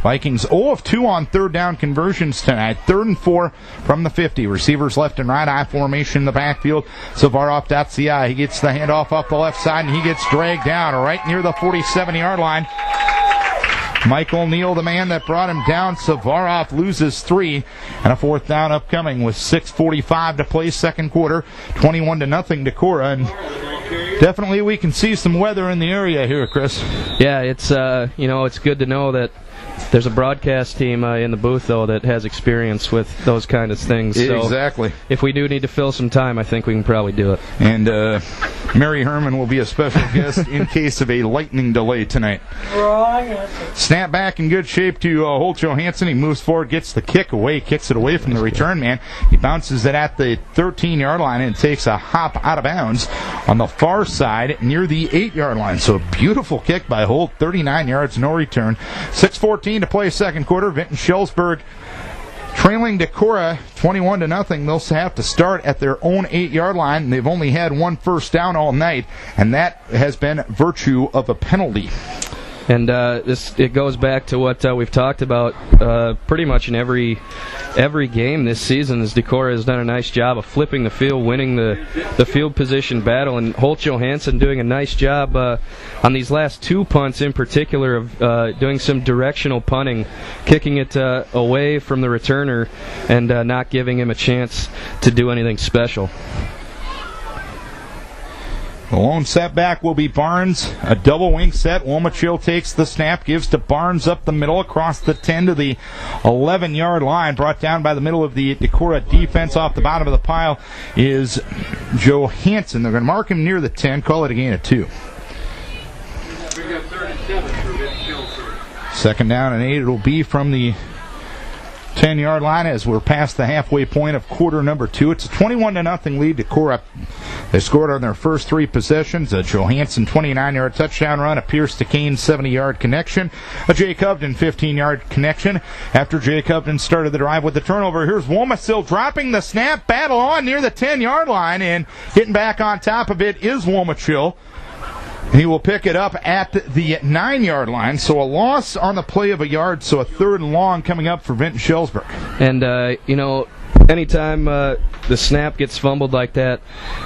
Vikings 0 of 2 on third down conversions tonight. 3rd and 4 from the 50. Receivers left and right, I formation in the backfield. Savarov dots the I. He gets the handoff off the left side, and he gets dragged down right near the 47-yard line. Michael Neal, the man that brought him down. Savarov loses 3, and a fourth down upcoming with 6:45 to play second quarter, 21-0 Decorah. And definitely we can see some weather in the area here, Chris. Yeah, it's it's good to know that there's a broadcast team in the booth, though, that has experience with those kind of things. So exactly. If we do need to fill some time, I think we can probably do it. And Mary Herman will be a special guest in case of a lightning delay tonight. Snap back in good shape to Holt Johansson. He moves forward, gets the kick away, kicks it away from the return man. He bounces it at the 13-yard line and takes a hop out of bounds on the far side near the 8-yard line. So a beautiful kick by Holt, 39 yards, no return. 6:14 to play second quarter. Vinton-Shellsburg trailing Decorah 21-0. They'll have to start at their own 8-yard line. They've only had 1 first down all night, and that has been virtue of a penalty. And it goes back to what we've talked about pretty much in every game this season, as Decorah has done a nice job of flipping the field, winning the field position battle, and Holt Johansson doing a nice job on these last 2 punts in particular of doing some directional punting, kicking it away from the returner and not giving him a chance to do anything special. The lone setback will be Barnes. A double wing set. Womachill takes the snap, gives to Barnes up the middle across the 10 to the 11-yard line. Brought down by the middle of the Decorah defense. Off the bottom of the pile is Johansson. They're going to mark him near the 10, call it a gain of 2. Second down and 8. It'll be from the 10-yard line as we're past the halfway point of quarter number 2. It's a 21-0 lead to Decorah. They scored on their first 3 possessions. A Johansson 29-yard touchdown run, a Pierce to Kane 70-yard connection, a Jake Hovden 15-yard connection. After Jake Hovden started the drive with the turnover, here's Womachill dropping the snap, battle on near the 10-yard line, and getting back on top of it is Womachill. He will pick it up at the 9-yard line, so a loss on the play of a yard, so a 3rd and long coming up for Vinton-Shellsburg. And, anytime the snap gets fumbled like that,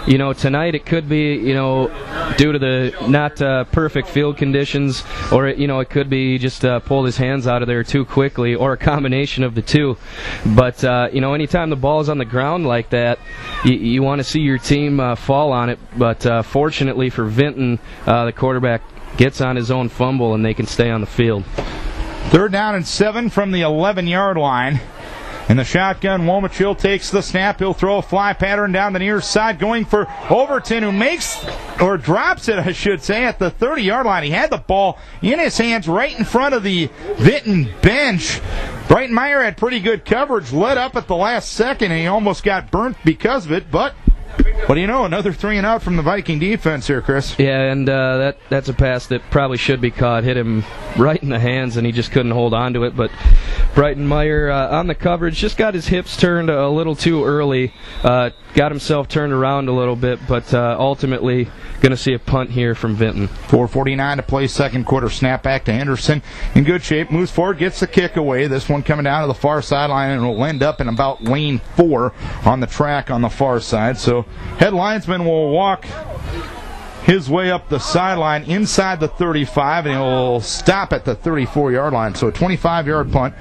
tonight it could be, due to the not perfect field conditions, or it could be just pulled his hands out of there too quickly, or a combination of the two. But anytime the ball is on the ground like that, you want to see your team fall on it. But fortunately for Vinton, the quarterback gets on his own fumble and they can stay on the field. 3rd down and 7 from the 11-yard line. In the shotgun, Womachill takes the snap. He'll throw a fly pattern down the near side, going for Overton, who drops it, I should say, at the 30-yard line. He had the ball in his hands right in front of the Vinton bench. Breitenmeyer had pretty good coverage, led up at the last second, and he almost got burnt because of it, but what do you know? Another 3 and out from the Viking defense here, Chris. Yeah, and that's a pass that probably should be caught. Hit him right in the hands, and he just couldn't hold on to it. But Breitenmeyer on the coverage just got his hips turned a little too early. Got himself turned around a little bit, but ultimately going to see a punt here from Vinton. 4:49 to play, second quarter. Snap back to Henderson. In good shape. Moves forward, gets the kick away. This one coming down to the far sideline, and will end up in about lane 4 on the track on the far side. So head linesman will walk his way up the sideline inside the 35, and he'll stop at the 34-yard line. So a 25-yard punt,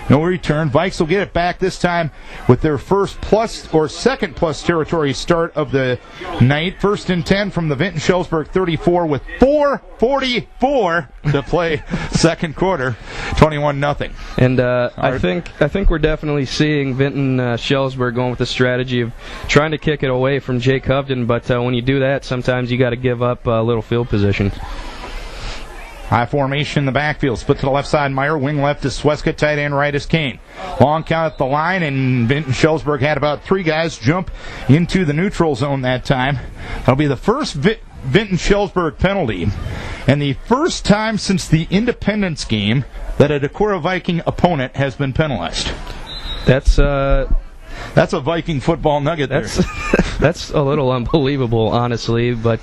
no return. Vikes will get it back this time with their first plus or second plus territory start of the night. 1st and 10 from the Vinton-Shellsburg 34 with 4:44 to play second quarter, 21-0. And I think we're definitely seeing Vinton-Shellsburg going with the strategy of trying to kick it away from Jake Hovden, but when you do that, sometimes you got to give up a little field position. High formation in the backfield. Split to the left side. Meyer. Wing left is Sweska. Tight end right is Kane. Long count at the line, and Vinton-Shellsburg had about 3 guys jump into the neutral zone that time. That'll be the first Vinton-Shellsburg penalty, and the first time since the Independence game that a Decorah Viking opponent has been penalized. That's a Viking football nugget there. That's a little unbelievable, honestly. But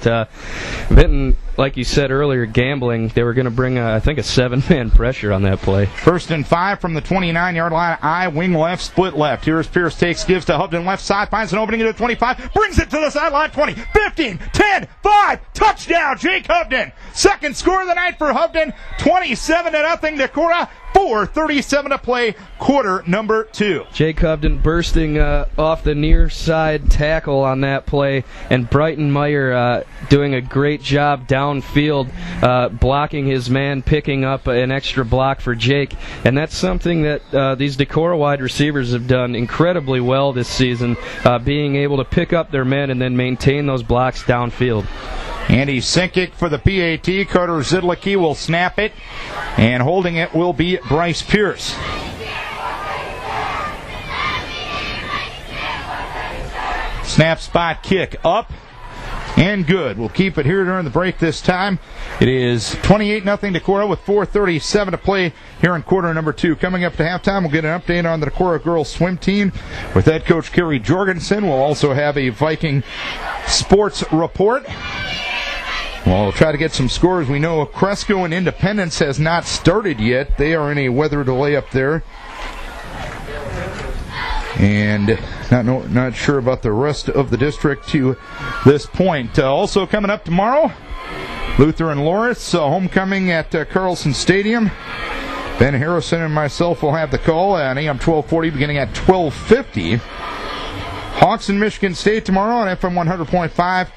Vinton, like you said earlier, gambling, they were going to bring, I think, a 7-man pressure on that play. 1st and 5 from the 29-yard line. Wing left, split left. Here's Pierce, gives to Hovden left side, finds an opening into the 25, brings it to the sideline, 20, 15, 10, 5, touchdown, Jake Hovden. Second score of the night for Hovden, 27-0 Decorah. 4:37 to play, quarter number 2. Jake Hovden bursting off the near side tackle on that play, and Breitenmeyer doing a great job downfield, blocking his man, picking up an extra block for Jake. And that's something that these Decorah wide receivers have done incredibly well this season, being able to pick up their men and then maintain those blocks downfield. Andy Sinkic for the PAT. Carter Zidlicki will snap it, and holding it will be Bryce Pierce. Snap, spot, kick, up, and good. We'll keep it here during the break this time. It is 28-0 Decorah with 4:37 to play here in quarter number 2. Coming up to halftime, we'll get an update on the Decorah girls swim team with head coach Kerry Jorgensen. We'll also have a Viking sports report. We'll try to get some scores. We know Cresco and Independence has not started yet. They are in a weather delay up there. And not sure about the rest of the district to this point. Also coming up tomorrow, Luther and Loris, homecoming at Carlson Stadium. Ben Harrison and myself will have the call on AM 1240 beginning at 12:50. Hawks and Michigan State tomorrow on FM 100.5.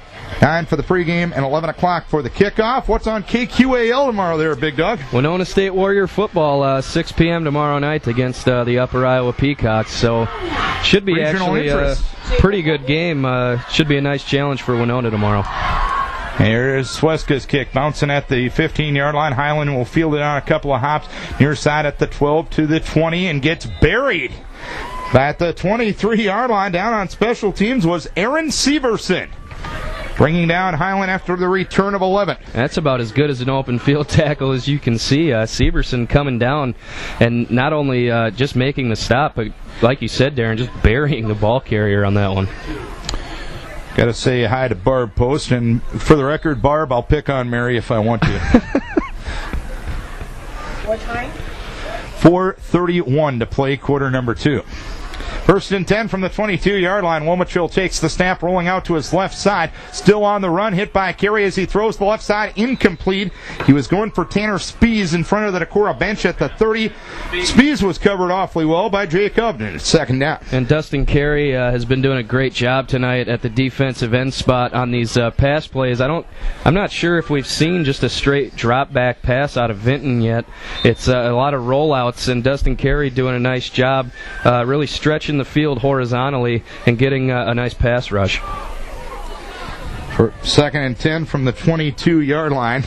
9 for the pregame and 11 o'clock for the kickoff. What's on KQAL tomorrow there, Big Dog? Winona State Warrior football, 6 p.m. tomorrow night against the Upper Iowa Peacocks. So should be regional actually a pretty good game. Should be a nice challenge for Winona tomorrow. Here's Sweska's kick, bouncing at the 15-yard line. Highland will field it on a couple of hops near side at the 12 to the 20 and gets buried. At the 23-yard line, down on special teams, was Aaron Severson, bringing down Highland after the return of 11. That's about as good as an open field tackle as you can see. Severson coming down and not only just making the stop, but like you said, Darren, just burying the ball carrier on that one. Got to say hi to Barb Post, and for the record, Barb, I'll pick on Mary if I want to. What time? 4:31 to play quarter number 2. First and 10 from the 22-yard line. Womachill takes the snap, rolling out to his left side. Still on the run, hit by Carey as he throws the left side, incomplete. He was going for Tanner Spees in front of the Decorah bench at the 30. Spees was covered awfully well by Jake Upton. Second down. And Dustin Carey has been doing a great job tonight at the defensive end spot on these pass plays. I'm not sure if we've seen just a straight drop back pass out of Vinton yet. It's a lot of rollouts, and Dustin Carey doing a nice job really stretching the field horizontally and getting a nice pass rush. For second and 10 from the 22-yard line.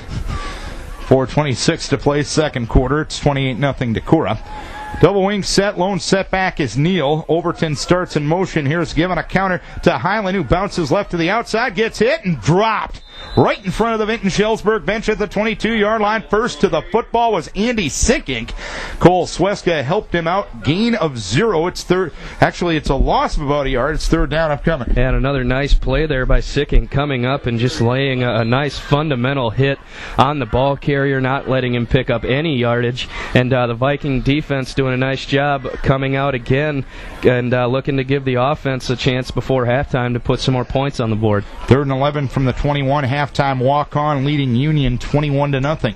4:26 to play second quarter. It's 28-0 Decorah. Double wing set, lone setback is Neal. Overton starts in motion. Here's given a counter to Highland, who bounces left to the outside, gets hit and dropped right in front of the Vinton-Shellsburg bench at the 22-yard line. First to the football was Andy Sinkink. Cole Sweska helped him out. Gain of 0. It's third. Actually, it's a loss of about a yard. It's third down upcoming. And another nice play there by Sinkink, coming up and just laying a nice fundamental hit on the ball carrier, not letting him pick up any yardage. And the Viking defense doing a nice job coming out again and looking to give the offense a chance before halftime to put some more points on the board. 3rd and 11 from the 21. Halftime walk-on, leading Union 21-0.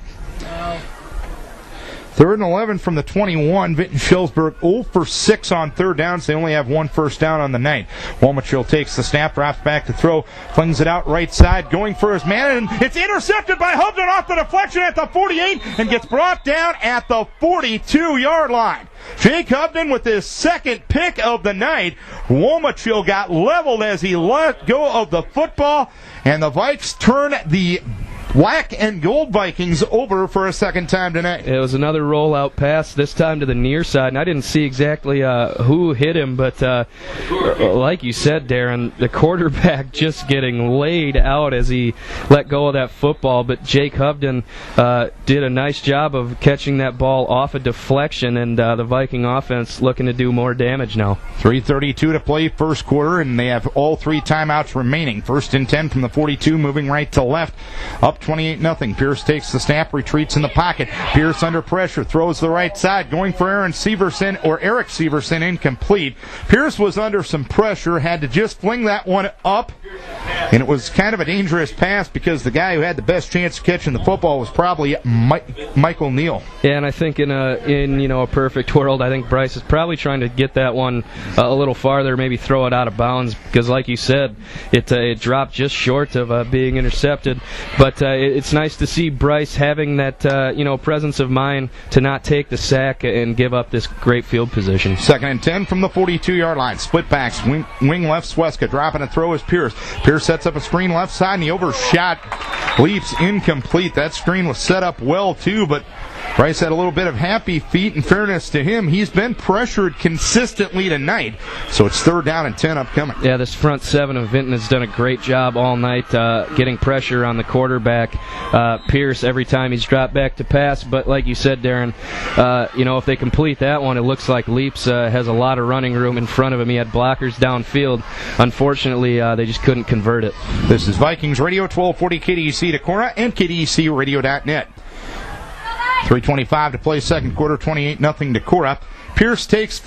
3rd and 11 from the 21. Vinton-Shellsburg 0 for 6 on third downs. They only have 1 first down on the night. Womachill takes the snap, drops back to throw, flings it out right side, going for his man, and it's intercepted by Hubden off the deflection at the 48 and gets brought down at the 42-yard line. Jake Hubden with his second pick of the night. Womachill got leveled as he let go of the football, and the Vikes turn the Black and Gold Vikings over for a second time tonight. It was another rollout pass, this time to the near side, and I didn't see exactly who hit him, but like you said, Darren, the quarterback just getting laid out as he let go of that football, but Jake Hubden did a nice job of catching that ball off a deflection, and the Viking offense looking to do more damage now. 3:32 to play first quarter, and they have all 3 timeouts remaining. First and 10 from the 42, moving right to left. Up 28-0. Pierce takes the snap, retreats in the pocket. Pierce under pressure, throws the right side, going for Eric Severson, incomplete. Pierce was under some pressure, had to just fling that one up, and it was kind of a dangerous pass because the guy who had the best chance of catching the football was probably Michael Neal. Yeah, and I think in a perfect world, I think Bryce is probably trying to get that one a little farther, maybe throw it out of bounds, because like you said, it dropped just short of being intercepted. But it's nice to see Bryce having that presence of mind to not take the sack and give up this great field position. Second and 10 from the 42-yard line. Split backs, wing left, Sweska dropping a throw is Pierce. Pierce sets up a screen left side, and he overshot. Leaps incomplete. That screen was set up well too, but Bryce had a little bit of happy feet. In fairness to him, he's been pressured consistently tonight, so it's 3rd down and 10 upcoming. Yeah, this front 7 of Vinton has done a great job all night getting pressure on the quarterback, Pierce, every time he's dropped back to pass. But like you said, Darren, if they complete that one, it looks like Leaps has a lot of running room in front of him. He had blockers downfield. Unfortunately, they just couldn't convert it. This is Vikings Radio, 1240 KDEC Decorah and KDECRadio.net. 3:25 to play second quarter, 28-0 Decorah. Pierce takes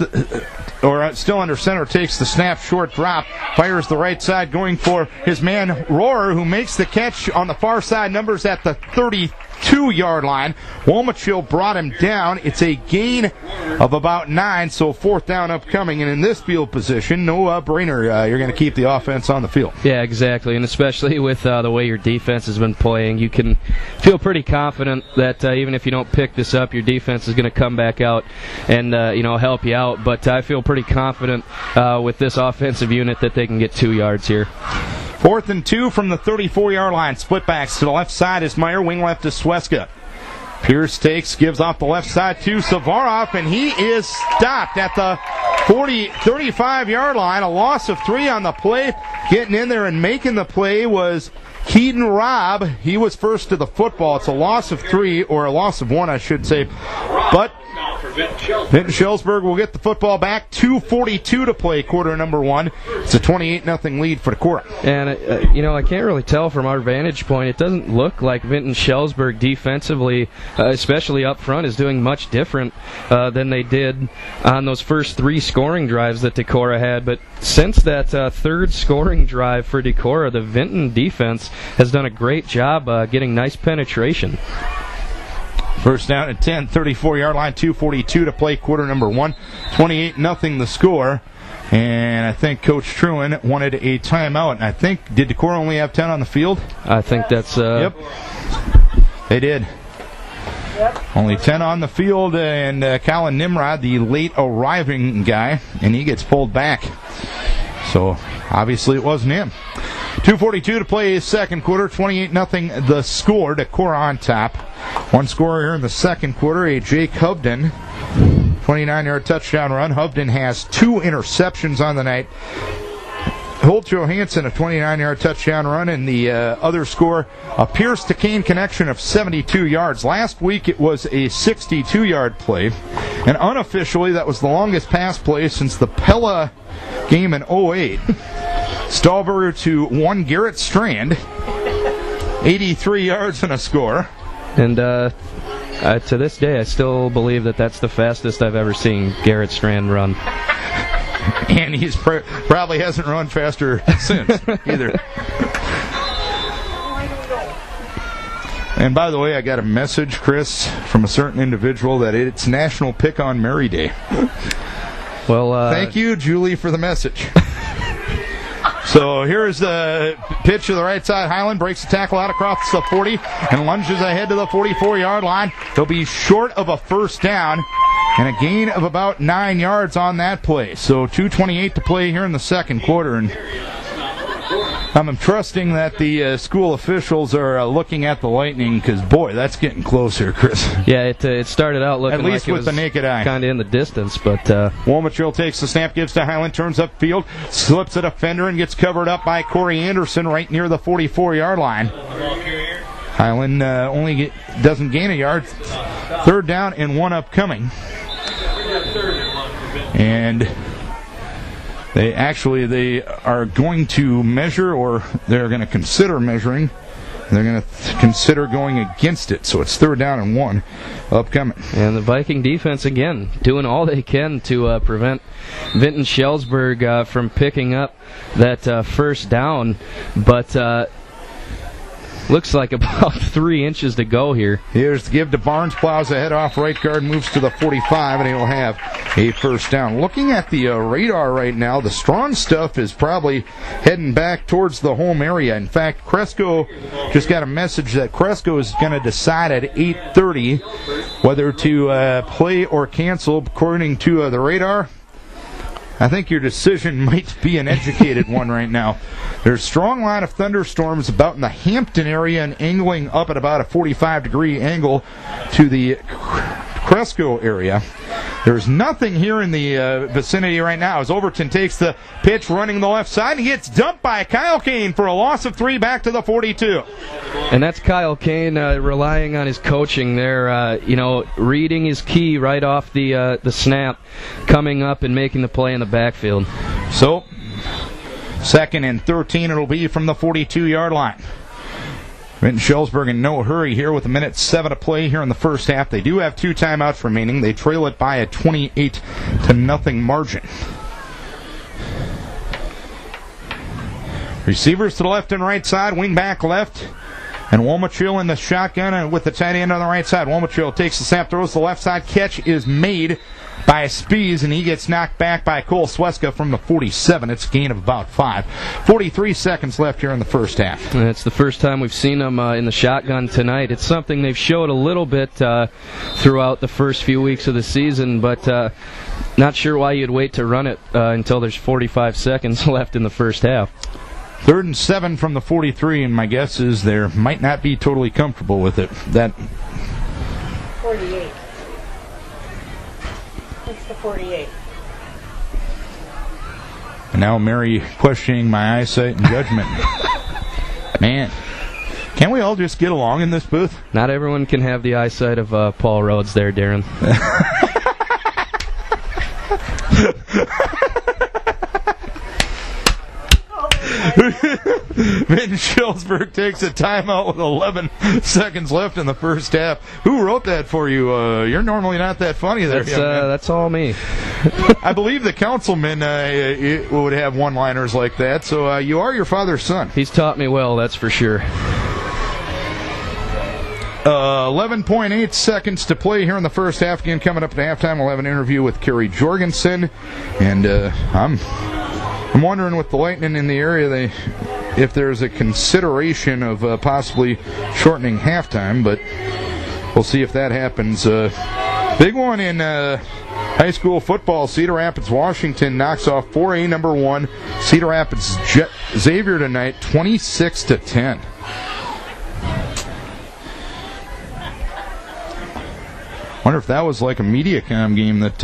still under center, takes the snap, short drop, fires the right side, going for his man Rohrer, who makes the catch on the far side, numbers at the 32-yard line. Womachill brought him down. It's a gain of about 9, so 4th down upcoming. And in this field position, no brainer. You're going to keep the offense on the field. Yeah, exactly. And especially with the way your defense has been playing, you can feel pretty confident that even if you don't pick this up, your defense is going to come back out and help you out. But I feel pretty confident with this offensive unit that they can get 2 yards here. 4th and 2 from the 34-yard line. Split backs to the left side is Meyer, wing left is Sweska. Pierce gives off the left side to Savarov, and he is stopped at the 35-yard line. A loss of 3 on the play. Getting in there and making the play was Keaton Robb. He was first to the football. It's a loss of 3, or a loss of 1, I should say. But Vinton-Shellsburg will get the football back. 2:42 to play, quarter number one. It's a 28-0 lead for Decorah. And, I can't really tell from our vantage point. It doesn't look like Vinton-Shellsburg defensively, especially up front, is doing much different than they did on those first three scoring drives that Decorah had. But since that third scoring drive for Decorah, the Vinton defense has done a great job getting nice penetration. First down at 10, 34-yard line, 2:42 to play, quarter number one. 28-0 the score. And I think Coach Truin wanted a timeout. And I think, did Decorah only have 10 on the field? I think that's... Yep. They did. Yep. Only 10 on the field, and Colin Nimrod, the late arriving guy, and he gets pulled back. So, obviously it wasn't him. 2:42 to play second quarter, 28-0 the score. Decorah on top. One scorer here in the second quarter, a Jake Hovden. 29-yard touchdown run. Hovden has 2 interceptions on the night. Holt Johansson, a 29-yard touchdown run, and the other score, a Pierce to Kane connection of 72 yards. Last week it was a 62-yard play, and unofficially that was the longest pass play since the Pella game in 08. Stahlberger to one Garrett Strand, 83 yards and a score. And to this day, I still believe that that's the fastest I've ever seen Garrett Strand run. And he's probably hasn't run faster since either. And by the way, I got a message, Chris, from a certain individual that it's National Pick on Mary Day. Well, thank you, Julie, for the message. So here's the pitch to the right side. Highland breaks the tackle out across the 40 and lunges ahead to the 44-yard line. He'll be short of a first down and a gain of about 9 yards on that play. So 2:28 to play here in the second quarter. And I'm trusting that the school officials are looking at the Lightning because, boy, that's getting closer, Chris. Yeah, it started out looking at least like with it was the naked eye, kind of in the distance, but Womachill takes the snap, gives to Highland, turns upfield, slips a defender, and gets covered up by Corey Anderson right near the 44-yard line. Highland doesn't gain a yard. Third down and one upcoming. And they are going to measure, or they're going to consider measuring. They're going to consider going against it. So it's third down and one upcoming. And the Viking defense, again, doing all they can to prevent Vinton-Shellsburg from picking up that first down. But looks like about 3 inches to go here. Here's the give to Barnes, plows ahead off right guard, moves to the 45, and he'll have a first down. Looking at the radar right now, the strong stuff is probably heading back towards the home area. In fact, Cresco just got a message that Cresco is going to decide at 8:30 whether to play or cancel. According to the radar, I think your decision might be an educated one right now. There's a strong line of thunderstorms about in the Hampton area and angling up at about a 45-degree angle to the Cresco area. There's nothing here in the vicinity right now as Overton takes the pitch, running the left side, and he gets dumped by Kyle Kane for a loss of 3 back to the 42. And that's Kyle Kane relying on his coaching there, reading his key right off the snap, coming up and making the play in the backfield. So, second and 13 it'll be from the 42-yard line. Vinton-Shellsburg in no hurry here with 1:07 to play here in the first half. They do have 2 timeouts remaining. They trail it by a 28-0 margin. Receivers to the left and right side, wing back left. And Womachill in the shotgun and with the tight end on the right side. Womachill takes the snap, throws to the left side. Catch is made by Spees, and he gets knocked back by Cole Sweska from the 47. It's a gain of about 5. 43 seconds left here in the first half. And it's the first time we've seen them in the shotgun tonight. It's something they've showed a little bit throughout the first few weeks of the season, but not sure why you'd wait to run it until there's 45 seconds left in the first half. 3rd and 7 from the 43, and my guess is they might not be totally comfortable with it. That 48. It's the 48. And now Mary questioning my eyesight and judgment. Man, can't we all just get along in this booth? Not everyone can have the eyesight of Paul Rhodes there, Darren. Vinton-Shellsburg takes a timeout with 11 seconds left in the first half. Who wrote that for you? You're normally not that funny there. That's all me. I believe the councilman would have one-liners like that, so you are your father's son. He's taught me well, that's for sure. 11.8 seconds to play here in the first half. Again, coming up at halftime, we'll have an interview with Kerry Jorgensen. And I'm wondering with the Lightning in the area, if there's a consideration of possibly shortening halftime, but we'll see if that happens. Big one in high school football. Cedar Rapids, Washington knocks off 4A number 1 Cedar Rapids Xavier tonight, 26-10. Wonder if that was like a MediaCom game that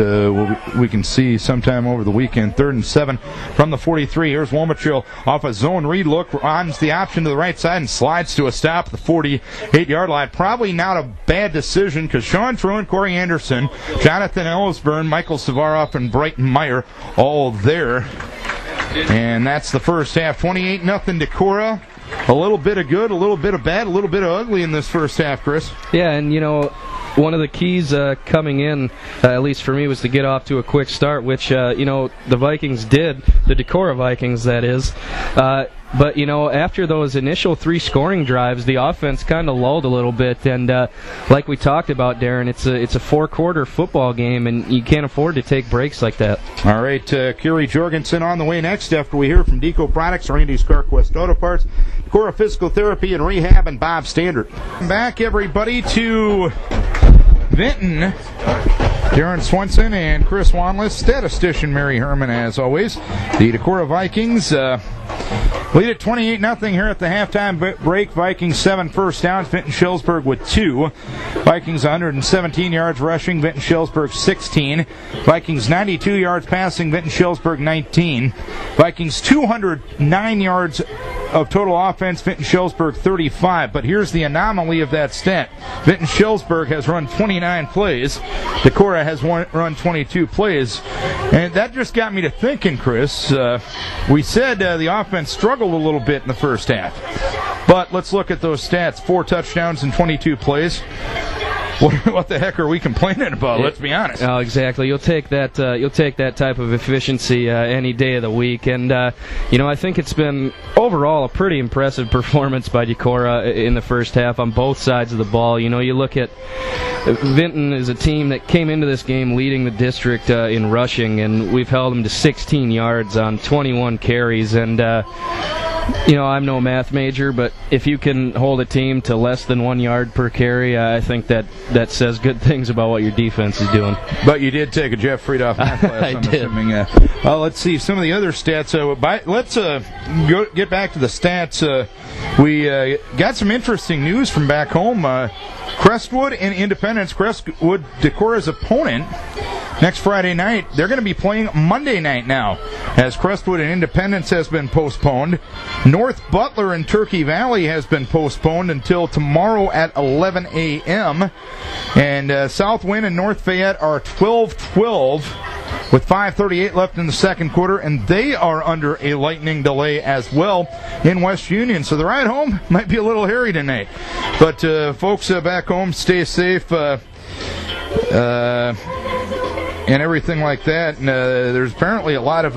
we can see sometime over the weekend. 3rd and 7 from the 43. Here's Womachill off a zone read look, runs the option to the right side and slides to a stop at the 48-yard line. Probably not a bad decision because Sean Truan, Corey Anderson, Jonathan Ellisburn, Michael Savaroff, and Brighton Meyer all there. And that's the first half. 28-0 Decorah. A little bit of good, a little bit of bad, a little bit of ugly in this first half, Chris. Yeah, and one of the keys coming in, at least for me, was to get off to a quick start, which, the Vikings did, the Decorah Vikings, that is. But, after those initial 3 scoring drives, the offense kind of lulled a little bit. And like we talked about, Darren, it's a 4-quarter football game, and you can't afford to take breaks like that. All right, Kerry Jorgensen on the way next after we hear from Deco Products, Randy's CarQuest Auto Parts, Decorah Physical Therapy and Rehab, and Bob Standard. Back, everybody, to Vinton. Darren Swenson and Chris Wanless, statistician Mary Herman, as always. The Decorah Vikings lead at 28-0 here at the halftime break. Vikings 7 first downs, Vinton-Shellsburg with 2. Vikings 117 yards rushing, Vinton-Shellsburg 16. Vikings 92 yards passing, Vinton-Shellsburg 19. Vikings 209 yards of total offense, Vinton-Shellsburg 35. But here's the anomaly of that stat. Vinton-Shellsburg has run 29 plays. Decorah has run 22 plays. And that just got me to thinking, Chris. We said the offense struggled a little bit in the first half. But let's look at those stats. 4 touchdowns in 22 plays. What the heck are we complaining about? Let's be honest. Oh, exactly. You'll take that type of efficiency any day of the week, and I think it's been overall a pretty impressive performance by Decorah in the first half on both sides of the ball. You look at Vinton is a team that came into this game leading the district in rushing, and we've held them to 16 yards on 21 carries, and I'm no math major, but if you can hold a team to less than 1 yard per carry, I think that says good things about what your defense is doing. But you did take a Jeff Friedoff math class, I I'm did. assuming. Let's see some of the other stats. Let's get back to the stats. We got some interesting news from back home. Crestwood and Independence, Crestwood, Decorah's opponent, next Friday night. They're going to be playing Monday night now, as Crestwood and Independence has been postponed. North Butler and Turkey Valley has been postponed until tomorrow at 11 a.m. And Southwind and North Fayette are 12-12 with 5:38 left in the second quarter, and they are under a lightning delay as well in West Union. So the ride home might be a little hairy tonight. But folks back home, stay safe and everything like that. And there's apparently a lot of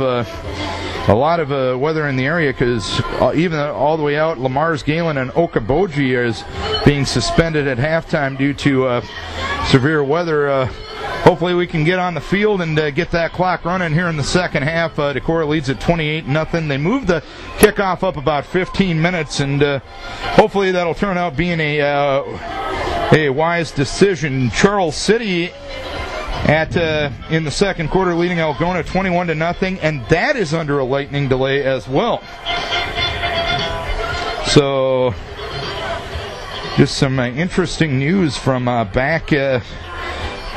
weather in the area, because even all the way out, Lamar's Galen and Okoboji is being suspended at halftime due to severe weather. Hopefully we can get on the field and get that clock running here in the second half. Decorah leads at 28-0. They moved the kickoff up about 15 minutes, and hopefully that'll turn out being a wise decision. Charles City in the second quarter leading Algona 21-0, and that is under a lightning delay as well. So just some interesting news from back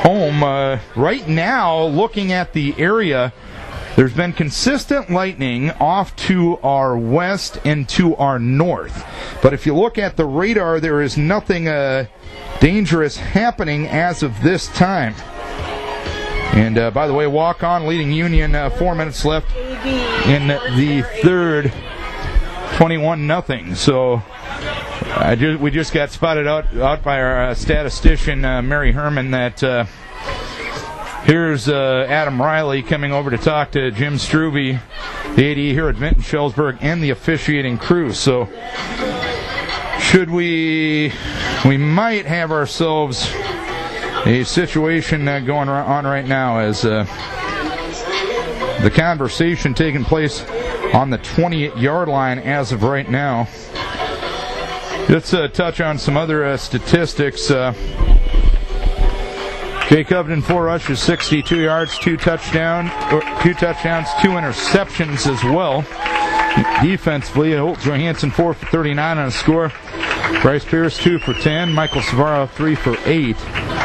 home. Right now, looking at the area, there's been consistent lightning off to our west and to our north. But if you look at the radar, there is nothing dangerous happening as of this time. And by the way, walk on leading Union, 4 minutes left in the third 21-0. So we just got spotted out by our statistician, Mary Herman, that here's Adam Riley coming over to talk to Jim Struve, the AD here at Vinton-Shellsburg, and the officiating crew. So we might have ourselves a situation going on right now as the conversation taking place on the 28-yard line as of right now. Let's touch on some other statistics. Jay Covington, 4 rushes, 62 yards, 2 touchdowns, 2 interceptions as well. Defensively, Holt Johansson 4 for 39 on a score. Bryce Pierce 2 for 10. Michael Savaro 3 for 8.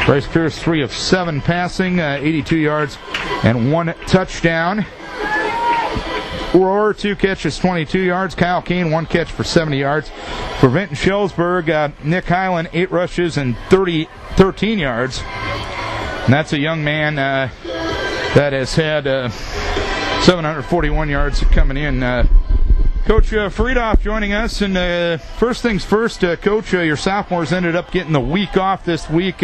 Bryce Pierce 3 of 7 passing, 82 yards and 1 touchdown. Rohr 2 catches, 22 yards. Kyle Kane 1 catch for 70 yards. For Vinton-Shellsburg, Nick Hyland 8 rushes and 13 yards. And that's a young man that has had 741 yards coming in. Coach Friedoff joining us, and first things first, Coach, your sophomores ended up getting the week off this week.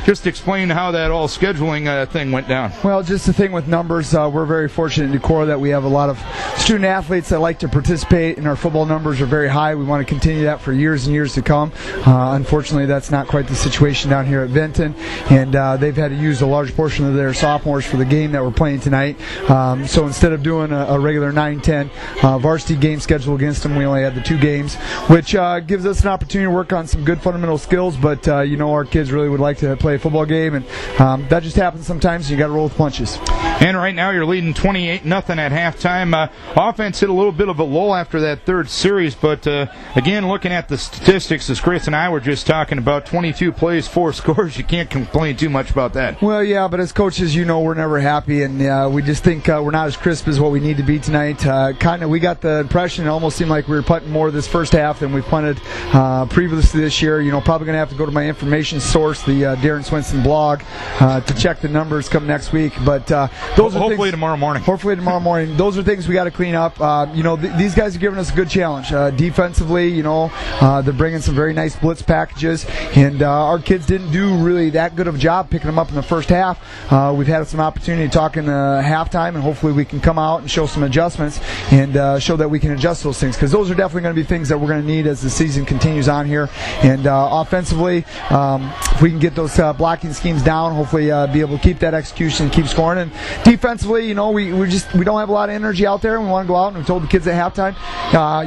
Just explain how that all scheduling thing went down. Well, just the thing with numbers, we're very fortunate in Decorah that we have a lot of student athletes that like to participate, and our football numbers are very high. We want to continue that for years and years to come. Unfortunately, that's not quite the situation down here at Vinton, and they've had to use a large portion of their sophomores for the game that we're playing tonight. So instead of doing a regular 9-10 varsity game schedule against them, we only had the 2 games, which gives us an opportunity to work on some good fundamental skills, but our kids really would like to play a football game, and that just happens sometimes. You got to roll with punches. And right now you're leading 28-0 at halftime. Offense hit a little bit of a lull after that third series, but again, looking at the statistics, as Chris and I were just talking about, 22 plays, 4 scores, you can't complain too much about that. Well, yeah, but as coaches, we're never happy, and we just think we're not as crisp as what we need to be tonight. We got the impression, it almost seemed like we were punting more this first half than we punted previously this year. Probably going to have to go to my information source, the Darren Swinson blog, to check the numbers come next week. But those are hopefully tomorrow morning. Hopefully tomorrow morning. Those are things we got to clean up. These guys are giving us a good challenge. Defensively, they're bringing some very nice blitz packages, and our kids didn't do really that good of a job picking them up in the first half. We've had some opportunity to talk in halftime, and hopefully we can come out and show some adjustments and show that we can adjust those things, because those are definitely going to be things that we're going to need as the season continues on here. And offensively, if we can get those blocking schemes down, hopefully be able to keep that execution and keep scoring. And defensively, we don't have a lot of energy out there, and we want to go out, and we told the kids at halftime,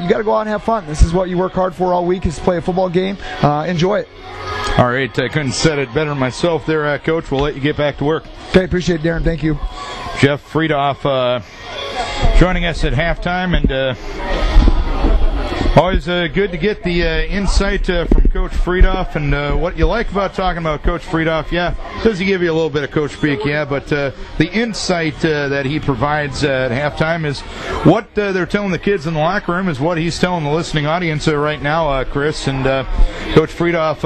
you got to go out and have fun. This is what you work hard for all week, is to play a football game. Enjoy it. All right, I couldn't have said it better myself there, Coach. We'll let you get back to work. Okay, appreciate it, Darren. Thank you. Jeff Friedoff joining us at halftime, and always good to get the insight from Coach Friedoff, and what you like about talking about Coach Friedoff, does he give you a little bit of coach speak, but the insight that he provides at halftime is what they're telling the kids in the locker room is what he's telling the listening audience right now, Chris, and Coach Friedoff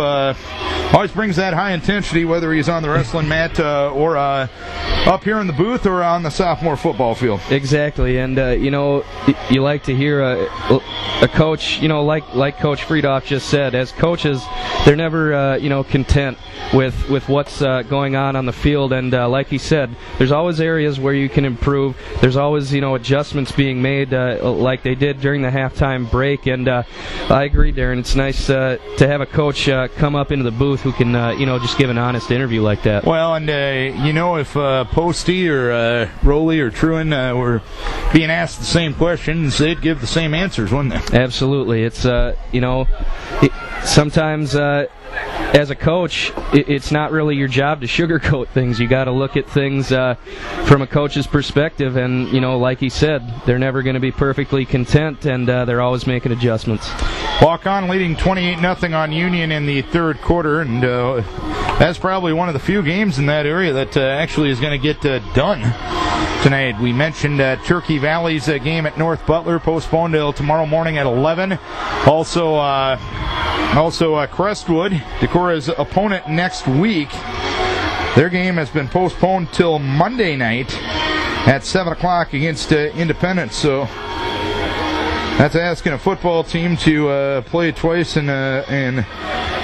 always brings that high intensity, whether he's on the wrestling mat or up here in the booth or on the sophomore football field. Exactly, and you like to hear a coach, like Coach Friedoff just said, as coaches, they're never, content with what's going on the field, and like he said, there's always areas where you can improve. There's always, adjustments being made, like they did during the halftime break, and I agree, Darren. It's nice to have a coach come up into the booth who can, just give an honest interview like that. Well, and if Posty or Rowley or Truan were being asked the same questions, they'd give the same answers, wouldn't they? Absolutely. It's, sometimes as a coach, it's not really your job to sugarcoat things. You got to look at things from a coach's perspective, and like he said, they're never going to be perfectly content, and they're always making adjustments. Walk-on leading 28-0 on Union in the third quarter, and that's probably one of the few games in that area that actually is going to get done tonight. We mentioned Turkey Valley's game at North Butler postponed till tomorrow morning at 11. Also Crestwood, Decorah's opponent next week, their game has been postponed till Monday night at 7 o'clock against Independence. So That's asking a football team to play twice in a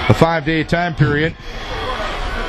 5-day time period.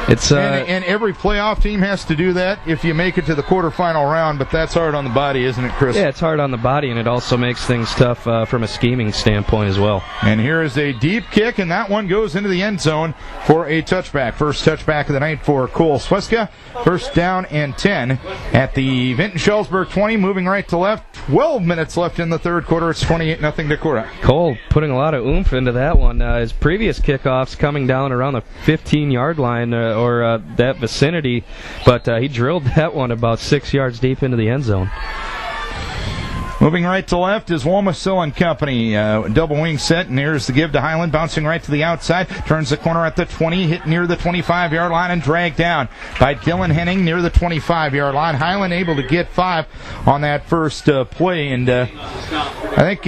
It's and every playoff team has to do that if you make it to the quarterfinal round, but that's hard on the body, isn't it, Chris? Yeah, it's hard on the body, and it also makes things tough from a scheming standpoint as well. And here is a deep kick, and that one goes into the end zone for a touchback. First touchback of the night for Cole Sweska. First down and 10 at the Vinton-Shellsburg 20, moving right to left. 12 minutes left in the third quarter. It's 28-0 Decorah. Cole putting a lot of oomph into that one. His previous kickoffs coming down around the 15-yard line or that vicinity, but he drilled that one about 6 yards deep into the end zone. Moving right to left is Womasil and Company. Double wing set, and here's the give to Highland, bouncing right to the outside. Turns the corner at the 20, hit near the 25-yard line, and dragged down by Dylan Henning near the 25-yard line. Highland able to get 5 on that first play, and I think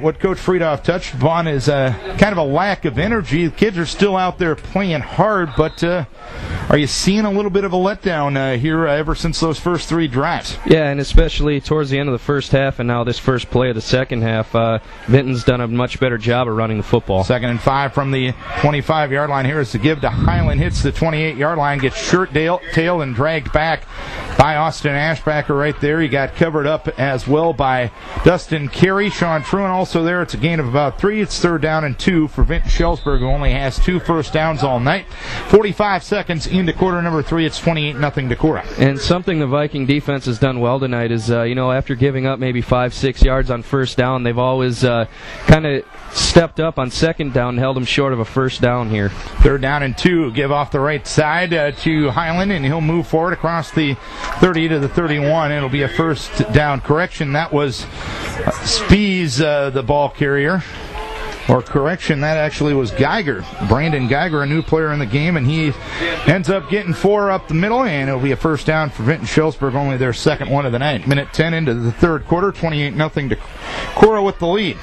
what Coach Friedoff touched upon is kind of a lack of energy. The kids are still out there playing hard, but are you seeing a little bit of a letdown here ever since those first 3 drives? Yeah, and especially towards the end of the first half, and now this first play of the second half, Vinton's done a much better job of running the football. 2nd and 5 from the 25-yard line. Here is the give to Highland. Hits the 28-yard line, gets shirt-tailed and dragged back by Austin Ashbacker right there. He got covered up as well by Dustin Carey. Sean Truan also there. It's a gain of about 3. It's 3rd down and 2 for Vinton-Shellsburg, who only has 2 first downs all night. 45 seconds into quarter number 3. It's 28-0 Decorah. And something the Viking defense has done well tonight is, after giving up maybe 5-6 yards on first down, they've always kind of stepped up on second down and held them short of a first down here. 3rd down and 2. Give off the right side to Highland, and he'll move forward across the 30 to the 31. It'll be a first down. Correction, that was Spees, the ball carrier. Or correction, that actually was Geiger. Brandon Geiger, a new player in the game, and he ends up getting 4 up the middle, and it'll be a first down for Vinton-Shellsburg, only their second one of the night. Minute 10 into the third quarter, 28-0 Decorah with the lead.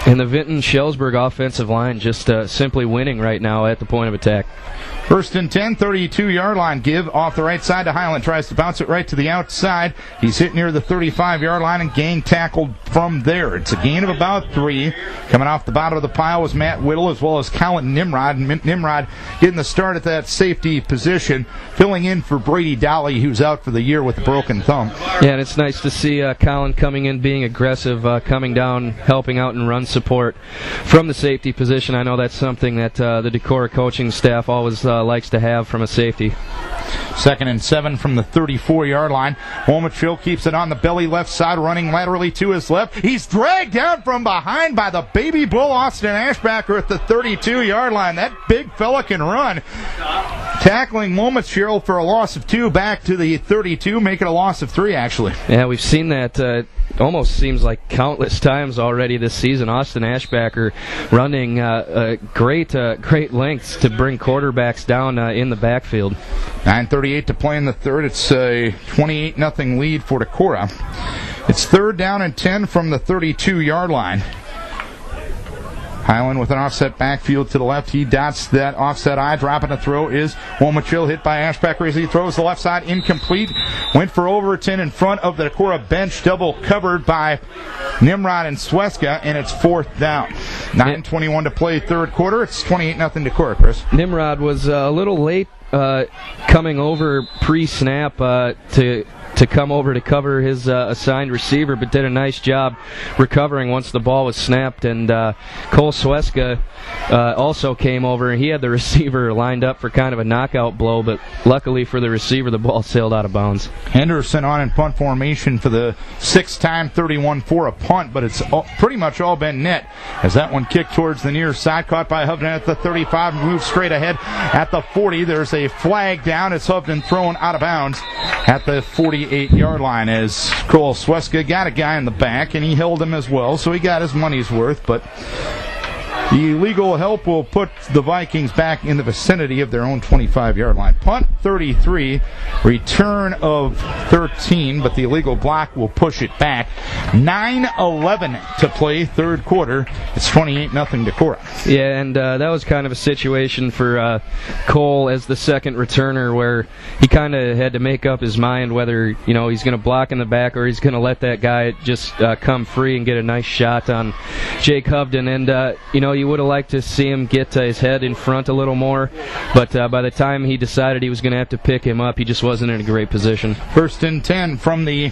And the Vinton-Shellsburg offensive line just simply winning right now at the point of attack. 1st and 10, 32-yard line. Give off the right side to Highland. Tries to bounce it right to the outside. He's hit near the 35-yard line and gang tackled from there. It's a gain of about 3. Coming off the bottom of the pile was Matt Whittle as well as Colin Nimrod. Nimrod getting the start at that safety position, filling in for Brady Dolly, who's out for the year with a broken thumb. Yeah, and it's nice to see Colin coming in, being aggressive, coming down, helping out in run support from the safety position. I know that's something that the Decorah coaching staff always likes to have from a safety. 2nd and 7 from the 34-yard line. Womachill keeps it on the belly left side, running laterally to his left. He's dragged down from behind by the baby bull Austin Ashbacker at the 32-yard line. That big fella can run. Tackling Womachill for a loss of 2 back to the 32, making a loss of 3 actually. Yeah, we've seen that almost seems like countless times already this season. Austin Ashbacker running great lengths to bring quarterbacks down in the backfield. 9:38 to play in the third. It's a 28-0 lead for Decorah. It's 3rd down and 10 from the 32-yard line. Highland with an offset backfield to the left. He dots that offset eye. Dropping a throw is Womachill, hit by Ashbacker as he throws the left side, incomplete. Went for Overton in front of the Decorah bench, double covered by Nimrod and Sweska, and it's 4th down. 9:21 to play third quarter. It's 28-0 Decorah, Chris. Nimrod was a little late coming over pre-snap to come over to cover his assigned receiver, but did a nice job recovering once the ball was snapped. And Cole Sweska also came over, and he had the receiver lined up for kind of a knockout blow, but luckily for the receiver, the ball sailed out of bounds. Henderson on in punt formation for the 6th time, 31 for a punt, but it's pretty much all been net as that one kicked towards the near side, caught by Hovden at the 35, moves straight ahead at the 40. There's a flag down. It's Hovden thrown out of bounds at the 48-yard line as Cole Sweska got a guy in the back, and he held him as well, so he got his money's worth, but The illegal help will put the Vikings back in the vicinity of their own 25-yard line. Punt 33, return of 13, but the illegal block will push it back. 9:11 to play, third quarter. It's 28-0 Decorah. Yeah, and that was kind of a situation for Cole as the second returner where he kind of had to make up his mind whether, you know, he's going to block in the back or he's going to let that guy just come free and get a nice shot on Jake Hovden. And, you know, you would have liked to see him get his head in front a little more, but by the time he decided he was going to have to pick him up, he just wasn't in a great position. First and 10 from the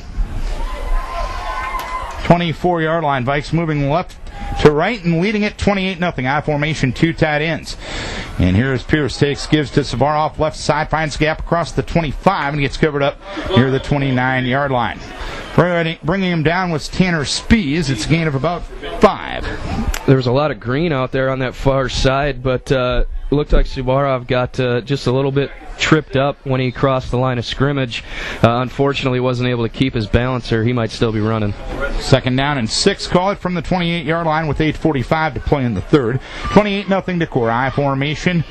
24-yard line. Vikes moving left to right and leading it 28-0. I formation, two tight ends. And here's Pierce, gives to Savarov, left side, finds gap across the 25 and gets covered up near the 29-yard line. Bringing him down was Tanner Spees. It's a gain of about 5. There was a lot of green out there on that far side, but it looked like Savarov got just a little bit tripped up when he crossed the line of scrimmage. Unfortunately, wasn't able to keep his balance, or he might still be running. Second down and 6. Call it from the 28-yard line with 8:45 to play in the third. 28-0 Decorah. I formation.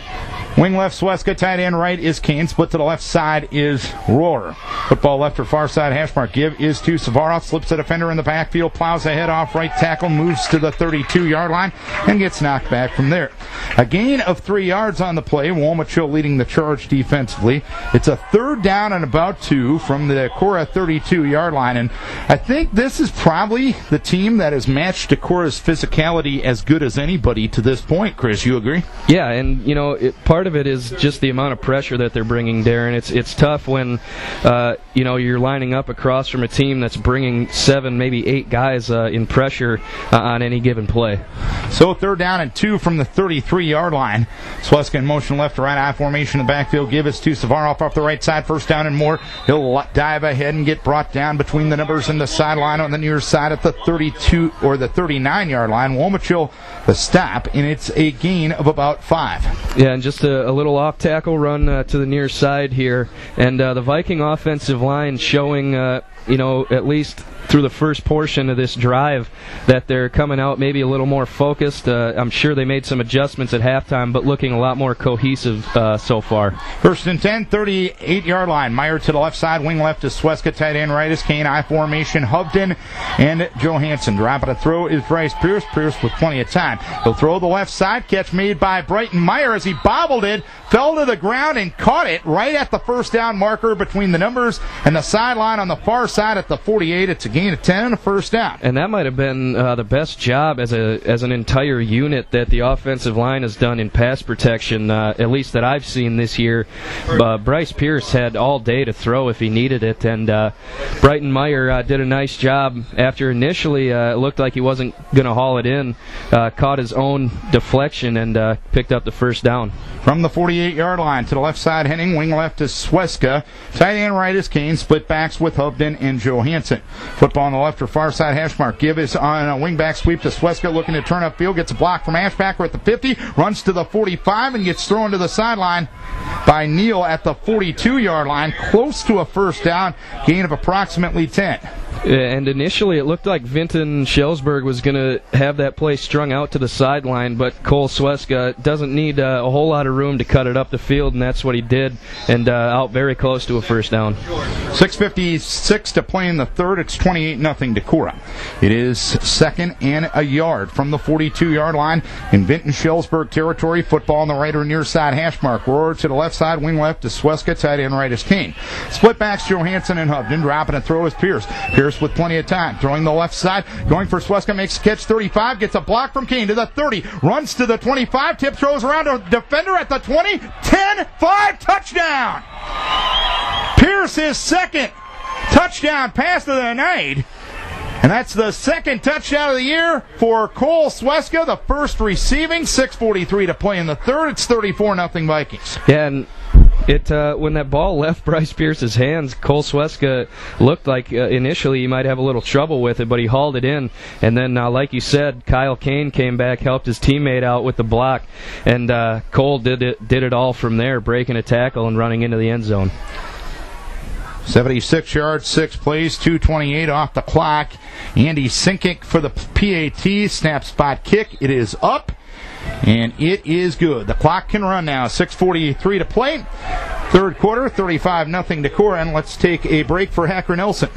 Wing left, Sweska. Tight end right is Kane. Split to the left side is Rohrer. Football left or far side hash mark. Give is to Savarov. Slips a defender in the backfield. Plows ahead off right tackle. Moves to the 32-yard line and gets knocked back from there. A gain of 3 yards on the play. Womachill leading the charge defensively. It's a third down and about 2 from the Decorah 32-yard line. And I think this is probably the team that has matched Decorah's physicality as good as anybody to this point. Chris, you agree? Yeah, and, you know, part of it is just the amount of pressure that they're bringing, Darren. It's tough when, you know, you're lining up across from a team that's bringing 7, maybe 8 guys in pressure on any given play. So third down and 2 from the 33-yard line. Sweska in motion left to right, I formation in the backfield. Give us to Savarov off the right side. First down and more. He'll dive ahead and get brought down between the numbers and the sideline on the near side at the 32 or the 39-yard line. Womachill the stop, and it's a gain of about 5. Yeah, and just a little off-tackle run to the near side here. And the Viking offensive line showing, you know, at least through the first portion of this drive that they're coming out maybe a little more focused. I'm sure they made some adjustments at halftime, but looking a lot more cohesive so far. First and 10, 38-yard line. Meyer to the left side, wing left is Sweska, tight end right is Kane, I formation, Hovden and Johansson. Dropping a throw is Bryce Pierce. Pierce with plenty of time. He'll throw the left side, catch made by Brighton Meyer as he bobbled it, fell to the ground and caught it right at the first down marker between the numbers and the sideline on the far side at the 48. It's a gain of 10 and a first down. And that might have been the best job as an entire unit that the offensive line has done in pass protection, at least that I've seen this year. Bryce Pierce had all day to throw if he needed it, and Brighton Meyer did a nice job after initially it looked like he wasn't going to haul it in, caught his own deflection and picked up the first down. From the 48-yard line to the left side, Henning, wing left is Sweska, tight end right is Kane, split backs with Hovden and Johansson. Football on the left or far side hash mark. Give is on a wingback sweep to Sweska, looking to turn upfield, gets a block from Ashbacker at the 50, runs to the 45 and gets thrown to the sideline by Neal at the 42-yard line, close to a first down, gain of approximately 10. And initially it looked like Vinton-Shellsburg was going to have that play strung out to the sideline, but Cole Sweska doesn't need a whole lot of room to cut it up the field, and that's what he did, and out very close to a first down. 6:56 to play in the third. It's 28-0 Decorah. It is second and a yard from the 42-yard line in Vinton-Shellsburg territory. Football on the right or near side hash mark. Roar to the left side, wing left is Sweska, tight end right is Kane. Split backs Johansson and Hovden. Dropping a throw is Pierce. Pierce with plenty of time. Throwing the left side. Going for Sweska. Makes a catch. 35. Gets a block from Kane to the 30. Runs to the 25. Tip throws around a defender at the 20. 10-5 touchdown. Pierce his second touchdown pass of the night. And that's the second touchdown of the year for Cole Sweska. The first receiving. 6:43 to play in the third. It's 34-0 Vikings. Yeah, and when that ball left Bryce Pierce's hands, Cole Sweska looked like initially he might have a little trouble with it, but he hauled it in. And then, like you said, Kyle Kane came back, helped his teammate out with the block, and Cole did it all from there, breaking a tackle and running into the end zone. 76 yards, 6 plays, 2:28 off the clock. Andy Sinkick for the PAT, snap spot kick. It is up, and it is good. The clock can run now. 6:43 to play. Third quarter, 35-0 Decorah, and let's take a break for Hacker Nelson.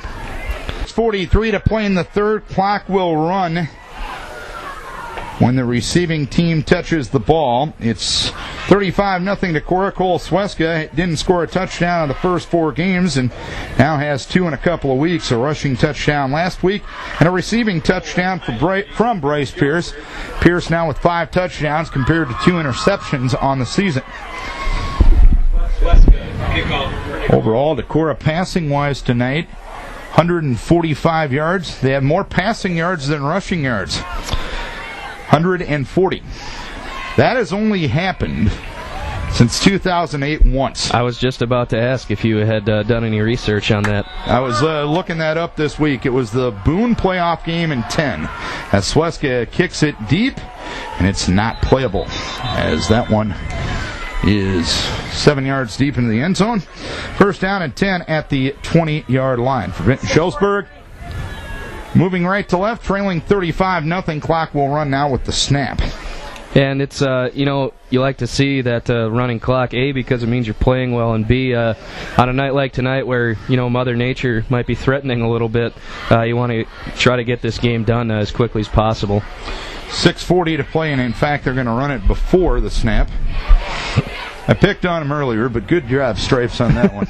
6:43 to play in the third. Clock will run when the receiving team touches the ball. It's 35-0 Decorah. Cole Sweska didn't score a touchdown in the first 4 games and now has 2 in a couple of weeks. A rushing touchdown last week and a receiving touchdown from Bryce Pierce. Pierce now with 5 touchdowns compared to 2 interceptions on the season. Overall, Decorah passing-wise tonight, 145 yards. They have more passing yards than rushing yards. 140. That has only happened since 2008 once. I was just about to ask if you had done any research on that. I was looking that up this week. It was the Boone playoff game in 10. As Sweska kicks it deep, and it's not playable, as that one is 7 yards deep into the end zone. First down and 10 at the 20-yard line for Vinton-Shellsburg. Moving right to left, trailing 35-0. Clock will run now with the snap. And it's, you like to see that running clock, A, because it means you're playing well, and B, on a night like tonight where, Mother Nature might be threatening a little bit, you want to try to get this game done as quickly as possible. 6:40 to play, and in fact, they're going to run it before the snap. I picked on him earlier, but good job, Stripes, on that one.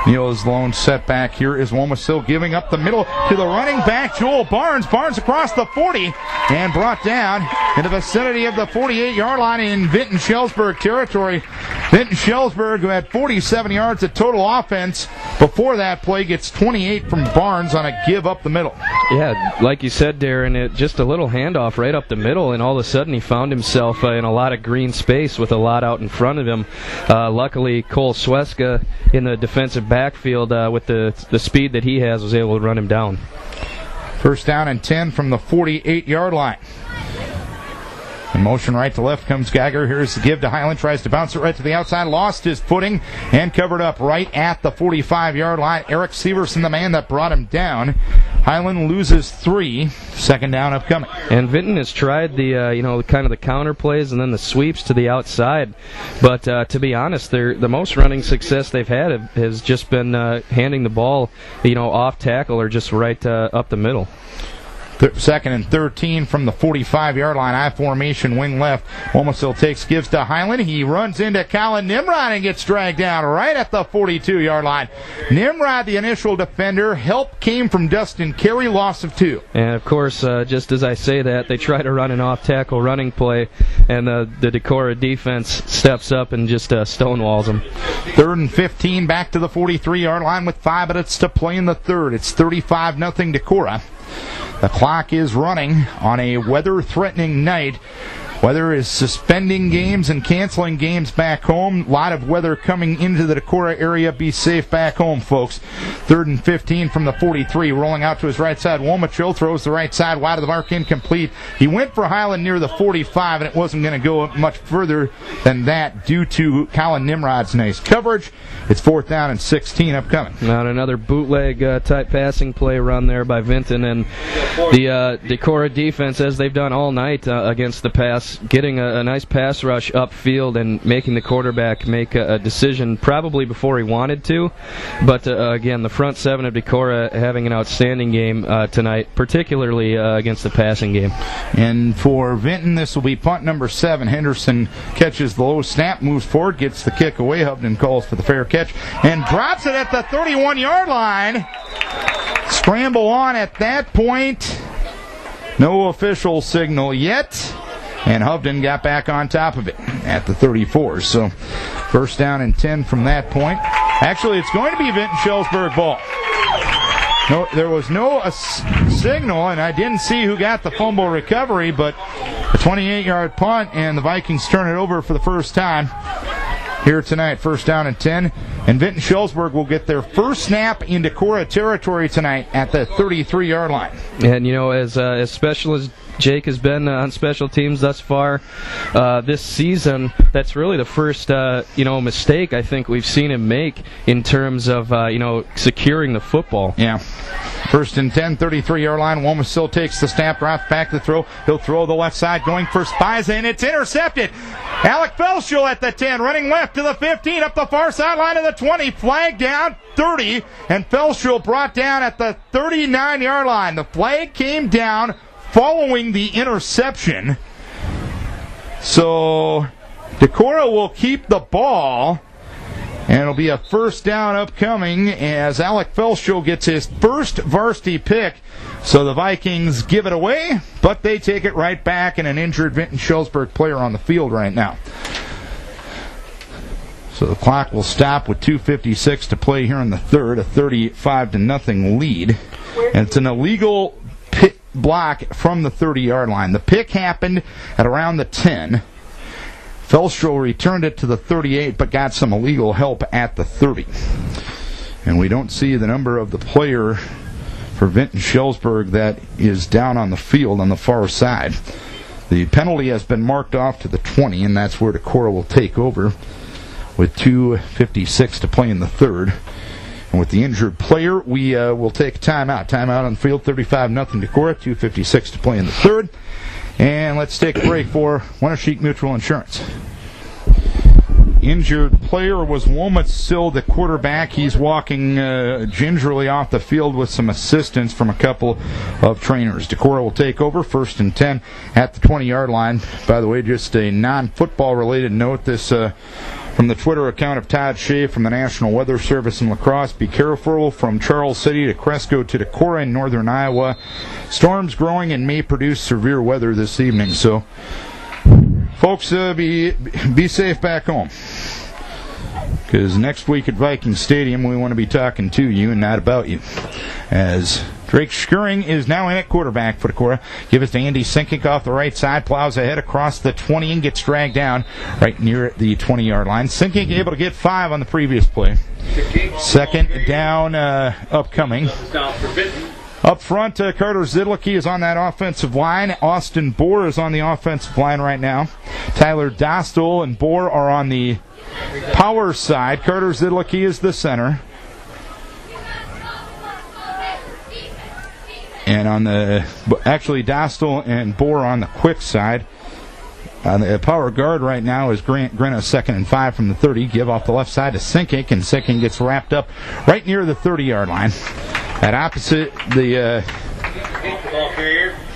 Neal's lone setback here is Woma still giving up the middle to the running back, Joel Barnes. Barnes across the 40 and brought down in the vicinity of the 48-yard line in Vinton-Shellsburg territory. Vinton-Shellsburg, who had 47 yards of total offense before that play, gets 28 from Barnes on a give up the middle. Yeah, like you said, Darren, just a little handoff right up the middle, and all of a sudden he found himself in a lot of green space with a lot out in front of him. Luckily, Cole Sweska in the defensive backfield with the speed that he has was able to run him down. First down and 10 from the 48-yard line. In motion right to left comes Geiger. Here's the give to Highland. Tries to bounce it right to the outside. Lost his footing and covered up right at the 45-yard line. Eric Severson, the man that brought him down. Highland loses 3. Second down upcoming. And Vinton has tried the, kind of the counter plays and then the sweeps to the outside. But to be honest, the most running success they've had has just been handing the ball, off tackle or just right up the middle. Second and 13 from the 45-yard line. I formation, wing left. Woma still gives to Highland. He runs into Colin Nimrod and gets dragged down right at the 42-yard line. Nimrod, the initial defender. Help came from Dustin Carey, loss of 2. And, of course, just as I say that, they try to run an off-tackle running play, and the Decorah defense steps up and just stonewalls them. Third and 15, back to the 43-yard line with 5 minutes to play in the third. It's 35-0 Decorah. The clock is running on a weather-threatening night. Weather is suspending games and canceling games back home. A lot of weather coming into the Decorah area. Be safe back home, folks. Third and 15 from the 43. Rolling out to his right side. Womacho throws the right side wide of the mark, incomplete. He went for Highland near the 45, and it wasn't going to go much further than that due to Colin Nimrod's nice coverage. It's fourth down and 16 upcoming. Now another bootleg type passing play run there by Vinton, and the Decorah defense, as they've done all night against the pass, getting a nice pass rush upfield and making the quarterback make a decision probably before he wanted to. But again, the front seven of Decorah having an outstanding game tonight, particularly against the passing game. And for Vinton, this will be punt number 7. Henderson catches the low snap, moves forward, gets the kick away. Hubden calls for the fair catch and drops it at the 31-yard line. Scramble on at that point. No official signal yet. And Hubden got back on top of it at the 34. So first down and 10 from that point. Actually, it's going to be Vinton-Shellsburg ball. No, there was no signal, and I didn't see who got the fumble recovery, but a 28-yard punt, and the Vikings turn it over for the first time here tonight. First down and 10. And Vinton-Shellsburg will get their first snap in Decorah territory tonight at the 33-yard line. And, as special as Jake has been on special teams thus far this season, that's really the first mistake I think we've seen him make in terms of securing the football. Yeah, First and 10, 33-yard line. Womack still takes the snap, drops back the throw. He'll throw the left side, going for Spiza, and it's intercepted. Alec Felschel at the 10, running left to the 15, up the far sideline of the 20, flag down, 30, and Felschel brought down at the 39-yard line. The flag came down following the interception. So Decorah will keep the ball, and it'll be a first down upcoming as Alec Felschel gets his first varsity pick. So the Vikings give it away, but they take it right back, and an injured Vinton-Shellsburg player on the field right now. So the clock will stop with 2:56 to play here in the third, a 35-0 lead. And it's an illegal pick block from the 30-yard line. The pick happened at around the 10. Felschel returned it to the 38, but got some illegal help at the 30. And we don't see the number of the player for Vinton-Shellsburg that is down on the field on the far side. The penalty has been marked off to the 20, and that's where Decorah will take over with 2:56 to play in the third. And with the injured player, we will take a timeout. Timeout on the field, 35-0 Decorah, 2:56 to play in the third. And let's take a break for Winneshiek Mutual Insurance. Injured player was Womack Sill, the quarterback. He's walking gingerly off the field with some assistance from a couple of trainers. Decorah will take over, first and 10 at the 20-yard line. By the way, just a non-football related note. This from the Twitter account of Todd Shea from the National Weather Service in La Crosse. Be careful from Charles City to Cresco to Decorah in northern Iowa. Storms growing and may produce severe weather this evening. So, folks, be safe back home. Because next week at Viking Stadium, we want to be talking to you and not about you. As Drake Schuring is now in at quarterback for Decorah. Give it to Andy Sinkink off the right side. Plows ahead across the 20 and gets dragged down right near the 20-yard line. Sinkink able to get 5 on the previous play. Second down upcoming. Up front, Carter Zidlicki is on that offensive line. Austin Bohr is on the offensive line right now. Tyler Dostal and Bohr are on the power side. Carter Zidlicki is the center. And on the, actually Dostal and Bohr on the quick side. On the power guard right now is Grenna, 2nd and 5 from the 30. Give off the left side to Sinkink, and Sinkink gets wrapped up right near the 30-yard line. At opposite, the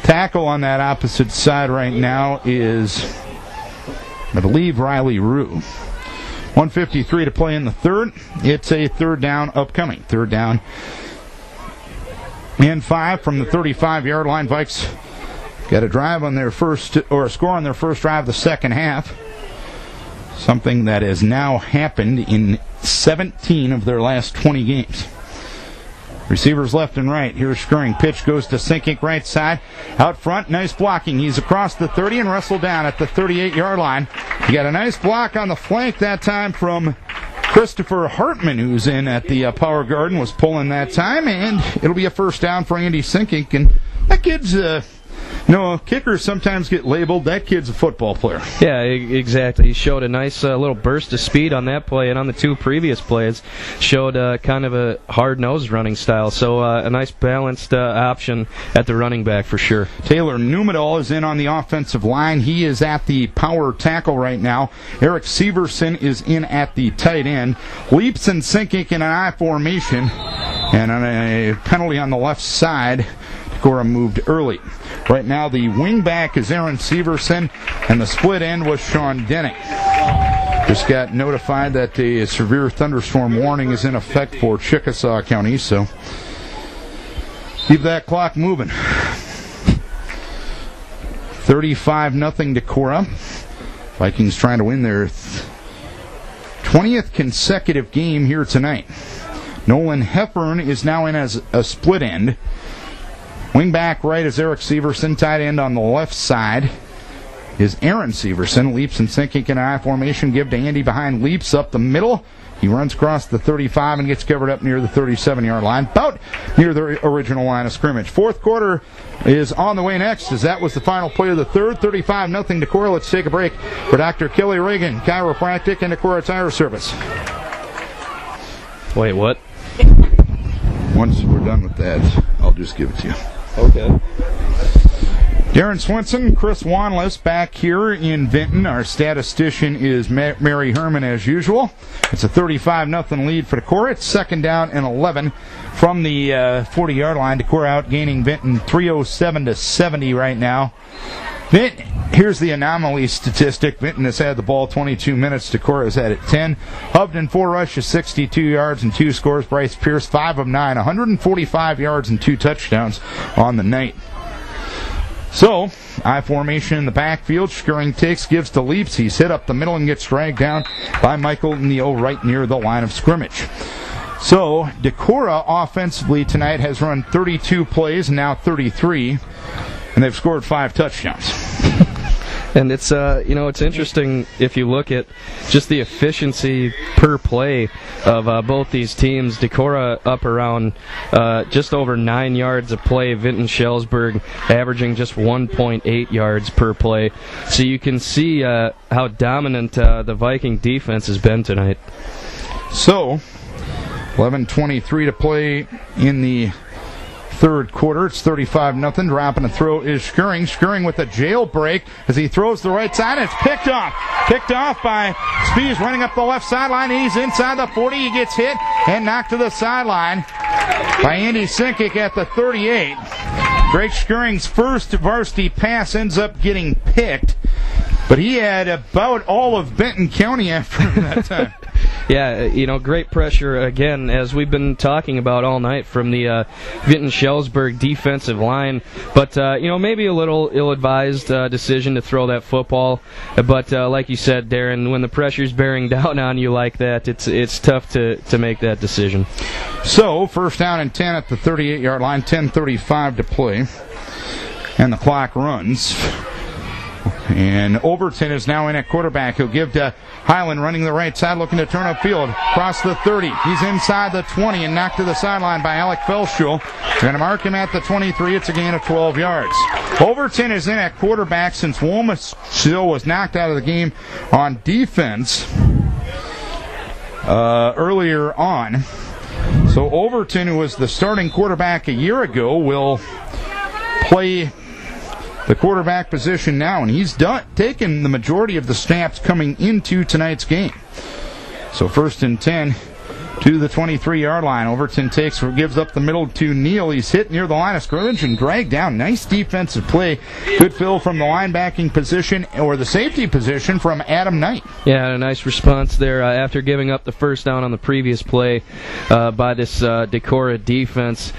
tackle on that opposite side right now is, I believe, Riley Rue. 1:53 to play in the third. It's a third down upcoming. Third down and 5 from the 35-yard line. Vikes got a drive on their first, or a score on their first drive of the second half. Something that has now happened in 17 of their last 20 games. Receivers left and right. Here's Schuring. Pitch goes to Sinkink right side. Out front, nice blocking. He's across the 30 and wrestled down at the 38-yard line. He got a nice block on the flank that time from Christopher Hartman, who's in at the power guard and was pulling that time. And it'll be a first down for Andy Sinkink. And that kid's, kickers sometimes get labeled, that kid's a football player. Yeah, exactly. He showed a nice little burst of speed on that play, and on the 2 previous plays showed kind of a hard-nosed running style. So a nice balanced option at the running back for sure. Taylor Numedal is in on the offensive line. He is at the power tackle right now. Eric Severson is in at the tight end. Leaps and Sinkink in an I formation, and on a penalty on the left side, Decorah moved early. Right now, the wingback is Aaron Severson, and the split end was Sean Denning. Just got notified that a severe thunderstorm warning is in effect for Chickasaw County, so keep that clock moving. 35-0 Decorah. Vikings trying to win their 20th consecutive game here tonight. Nolan Heffern is now in as a split end. Wingback right is Eric Severson. Tight end on the left side is Aaron Severson. Leaps and Sinkink in an I formation. Give to Andy behind Leaps up the middle. He runs across the 35 and gets covered up near the 37-yard line, about near the original line of scrimmage. Fourth quarter is on the way next, as that was the final play of the third. 35-0 Decorah. Let's take a break for Dr. Kelly Reagan, Chiropractic, and Decorah Tire Service. Wait, what? Once we're done with that, I'll just give it to you. Okay. Darren Swenson, Chris Wanless back here in Vinton. Our statistician is Mary Herman as usual. It's a 35-0 lead for Decorah. It's 2nd down and 11 from the 40-yard line. Decorah out gaining Vinton 307-70 right now. Here's the anomaly statistic. Vinton has had the ball 22 minutes. Decorah has had it 10. Hovden, 4 rushes, 62 yards and 2 scores. Bryce Pierce, 5 of 9, 145 yards and 2 touchdowns on the night. So, I formation in the backfield. Scuring takes, gives to Leaps. He's hit up the middle and gets dragged down by Michael Neal right near the line of scrimmage. So, Decorah offensively tonight has run 32 plays, now 33, and they've scored 5 touchdowns. And it's it's interesting if you look at just the efficiency per play of both these teams. Decorah up around just over 9 yards a play. Vinton-Shellsburg averaging just 1.8 yards per play. So you can see how dominant the Viking defense has been tonight. So, 11:23 to play in the third quarter. It's 35-0. Dropping a throw is Scuring. Scuring with a jailbreak as he throws the right side. It's picked off. Picked off by Spees running up the left sideline. He's inside the 40. He gets hit and knocked to the sideline by Andy Sinkic at the 38. Greg Scuring's first varsity pass ends up getting picked, but he had about all of Benton County after him that time. Yeah, great pressure, again, as we've been talking about all night from the Vinton-Shellsburg defensive line. But, maybe a little ill-advised decision to throw that football. But like you said, Darren, when the pressure's bearing down on you like that, it's tough to make that decision. So, 1st down and 10 at the 38-yard line, 10:35 to play. And the clock runs. And Overton is now in at quarterback. He'll give to Highland running the right side, looking to turn upfield. Across the 30. He's inside the 20 and knocked to the sideline by Alec Felschul. They're going to mark him at the 23. It's a gain of 12 yards. Overton is in at quarterback since Womasville was knocked out of the game on defense earlier on. So Overton, who was the starting quarterback a year ago, will play the quarterback position now, and he's taken the majority of the snaps coming into tonight's game. So 1st and 10 to the 23-yard line. Overton gives up the middle to Neal. He's hit near the line of scrimmage and dragged down. Nice defensive play. Good fill from the linebacking position, or the safety position, from Adam Knight. Yeah, a nice response there after giving up the first down on the previous play by this Decorah defense.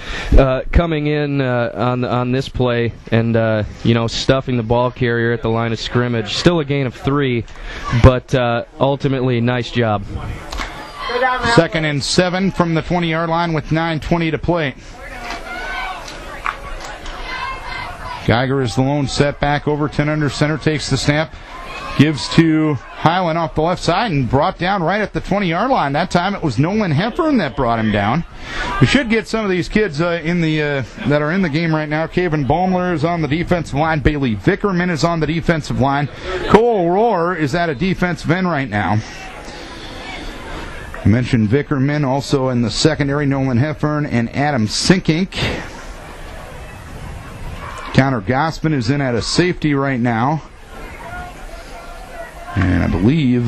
Coming in on this play and, stuffing the ball carrier at the line of scrimmage. Still a gain of 3, but ultimately, nice job. 2nd and 7 from the 20-yard line with 9:20 to play. Geiger is the lone setback. Overton under center, takes the snap, gives to Highland off the left side, and brought down right at the 20-yard line. That time it was Nolan Heffern that brought him down. We should get some of these kids that are in the game right now. Caven Baumler is on the defensive line. Bailey Vickerman is on the defensive line. Cole Rohr is at a defensive end right now. I mentioned Vickerman, also in the secondary, Nolan Heffern and Adam Sinkink. Connor Gospin is in at a safety right now. And I believe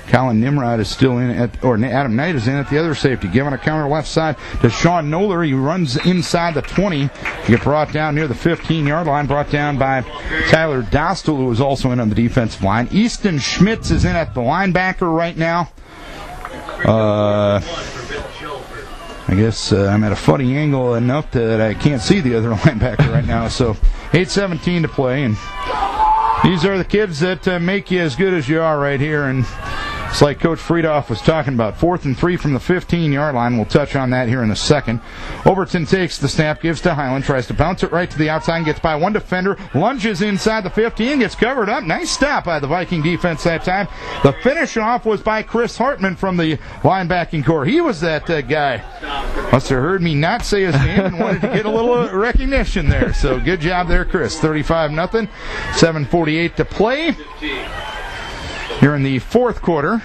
Colin Nimrod is still in Adam Knight is in at the other safety. Giving a counter left side to Sean Noller. He runs inside the 20. He gets brought down near the 15-yard line. Brought down by Tyler Dostal, who is also in on the defensive line. Easton Schmitz is in at the linebacker right now. I guess I'm at a funny angle enough that I can't see the other linebacker right now. So 8:17 to play, and these are the kids that make you as good as you are right here. And it's like Coach Friedoff was talking about. 4th and 3 from the 15-yard line. We'll touch on that here in a second. Overton takes the snap, gives to Highland, tries to bounce it right to the outside, gets by one defender, lunges inside the 15, gets covered up. Nice stop by the Viking defense that time. The finish off was by Chris Hartman from the linebacking core. He was that guy. Must have heard me not say his name and wanted to get a little recognition there. So good job there, Chris. 35-0. 7:48 to play here in the fourth quarter.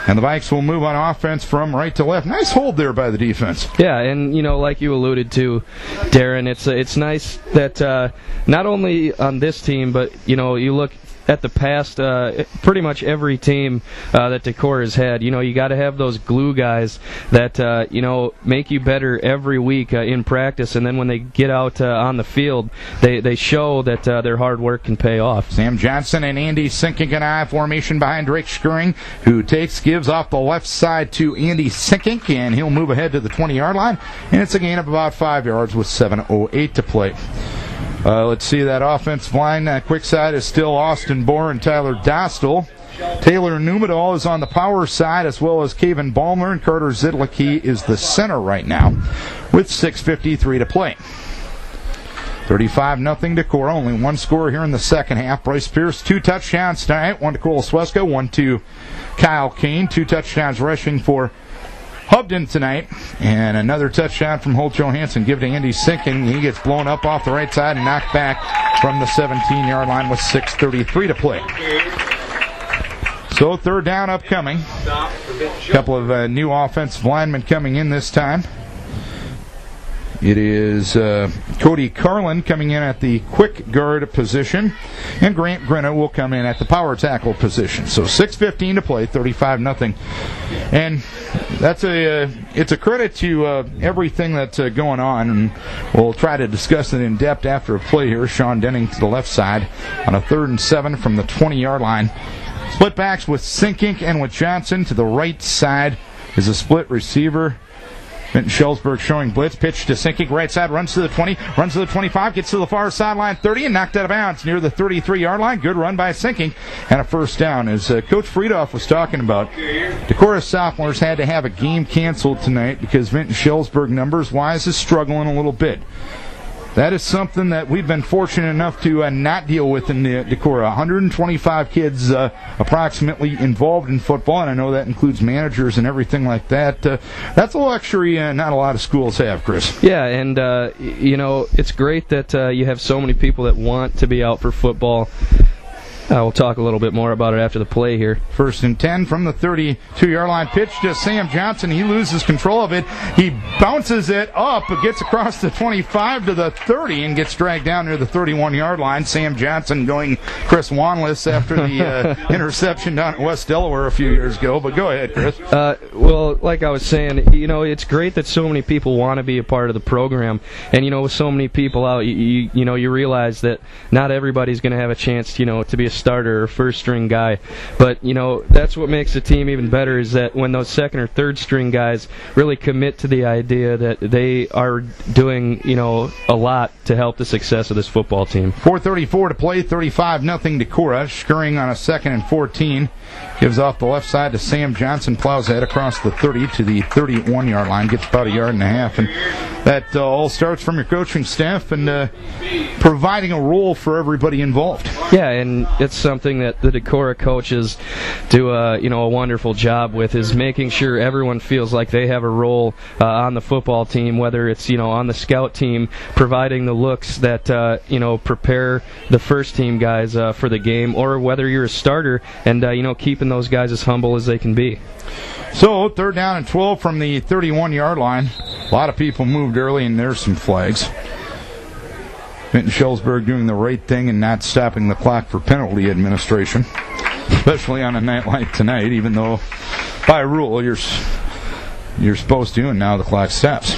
And the Vikes will move on offense from right to left. Nice hold there by the defense. Yeah, and, like you alluded to, Darren, it's nice that not only on this team, but, you look at the past, pretty much every team that Decorah has had, you got to have those glue guys that, make you better every week in practice, and then when they get out on the field, they show that their hard work can pay off. Sam Johnson and Andy Sinking an eye formation behind Drake Skirring, who gives off the left side to Andy Sinking, and he'll move ahead to the 20-yard line, and it's a gain of about 5 yards with 7:08 to play. Let's see that offensive line. Quick side is still Austin Bohr and Tyler Dostal. Taylor Numedal is on the power side, as well as Kaven Balmer, and Carter Zidlicki is the center right now with 6:53 to play. 35-0 Decorah. Only one score here in the second half. Bryce Pierce, 2 touchdowns tonight. One to Cole Sweska, one to Kyle Kane. 2 touchdowns rushing for Hubden tonight, and another touchdown from Holt Johansson. Give to Andy Sinking. He gets blown up off the right side and knocked back from the 17-yard line with 6:33 to play. So third down upcoming. A couple of new offensive linemen coming in this time. It is Cody Carlin coming in at the quick guard position, and Grant Grinna will come in at the power tackle position. So 6:15 to play, 35-0. And that's it's a credit to everything that's going on, and we'll try to discuss it in depth after a play here. Sean Denning to the left side on a 3rd and 7 from the 20-yard line. Split backs with Sinkink and with Johnson. To the right side is a split receiver. Vinton-Shellsburg showing blitz. Pitch to Sinkink. Right side, runs to the 20, runs to the 25, gets to the far sideline 30, and knocked out of bounds near the 33-yard line. Good run by Sinkink, and a first down. As Coach Friedoff was talking about, Decorah sophomores had to have a game canceled tonight because Vinton-Shellsburg, numbers-wise, is struggling a little bit. That is something that we've been fortunate enough to not deal with in Decorah. 125 kids approximately involved in football, and I know that includes managers and everything like that. That's a luxury not a lot of schools have, Chris. Yeah, and, it's great that you have so many people that want to be out for football. We'll talk a little bit more about it after the play here. 1st and 10 from the 32-yard line. Pitch to Sam Johnson. He loses control of it. He bounces it up, gets across the 25 to the 30, and gets dragged down near the 31-yard line. Sam Johnson going Chris Wanless after the interception down at West Delaware a few years ago. But go ahead, Chris. Well, like I was saying, it's great that so many people want to be a part of the program. And, with so many people out, you realize that not everybody's going to have a chance, to be a starter or first string guy, but that's what makes the team even better, is that when those second or third string guys really commit to the idea that they are doing a lot to help the success of this football team. 4:34 to play, 35-0 Decorah. Skirring on a 2nd and 14 gives off the left side to Sam Johnson, plows ahead across the 30 to the 31-yard line, gets about 1.5 yards, and that all starts from your coaching staff and providing a role for everybody involved. Yeah, and it's something that the Decorah coaches do a wonderful job with, is making sure everyone feels like they have a role on the football team, whether it's on the scout team, providing the looks that prepare the first team guys for the game, or whether you're a starter and keeping those guys as humble as they can be. So 3rd down and 12 from the 31-yard line. A lot of people moved early, and there's some flags. Vinton-Shellsburg doing the right thing and not stopping the clock for penalty administration, especially on a night like tonight, even though by rule you're supposed to, and now the clock stops.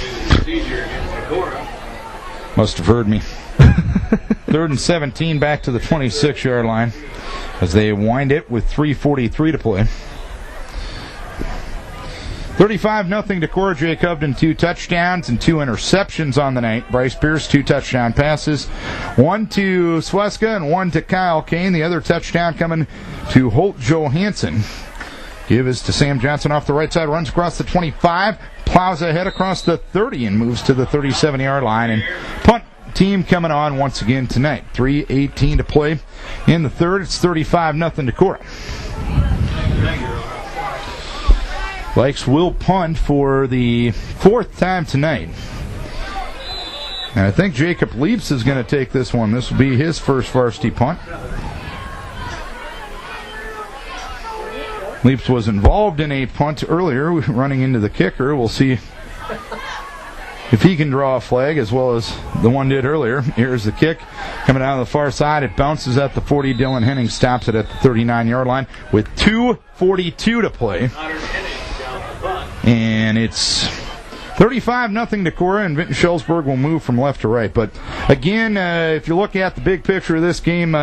Must have heard me. 3rd and 17 back to the 26-yard line as they wind it with 3:43 to play. 35-0 Decorah. Jake Hubden, 2 touchdowns and 2 interceptions on the night. Bryce Pierce, 2 touchdown passes. 1 to Sweska and 1 to Kyle Kane. The other touchdown coming to Holt Johansson. Give is to Sam Johnson off the right side. Runs across the 25. Plows ahead across the 30 and moves to the 37-yard line. And punt team coming on once again tonight. 3:18 to play in the third. It's 35-0 Decorah. Vikes will punt for the 4th time tonight. And I think Jacob Leaps is going to take this one. This will be his first varsity punt. Leaps was involved in a punt earlier, running into the kicker. We'll see if he can draw a flag as well as the one did earlier. Here's the kick coming out of the far side. It bounces at the 40. Dylan Henning stops it at the 39-yard line with 2:42 to play. And it's 35-0 Decorah, and Vinton-Shellsburg will move from left to right. But again, if you look at the big picture of this game,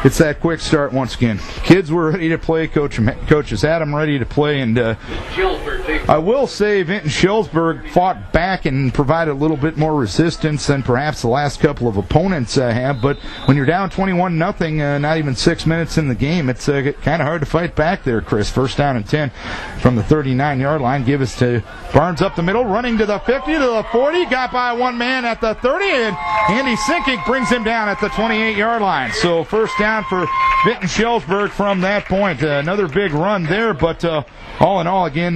it's that quick start once again. Kids were ready to play. Coaches had them ready to play, and I will say Vinton-Shellsburg fought back and provided a little bit more resistance than perhaps the last couple of opponents have. But when you're down 21-0, not even 6 minutes in the game, it's kind of hard to fight back there, Chris. First down and 10 from the 39-yard line. Give us to Barnes up the middle, running to the 50, to the 40, got by one man at the 30, and Andy Sinkink brings him down at the 28-yard line. So first down for Vinton-Shellsburg from that point. Another big run there, but all in all, again,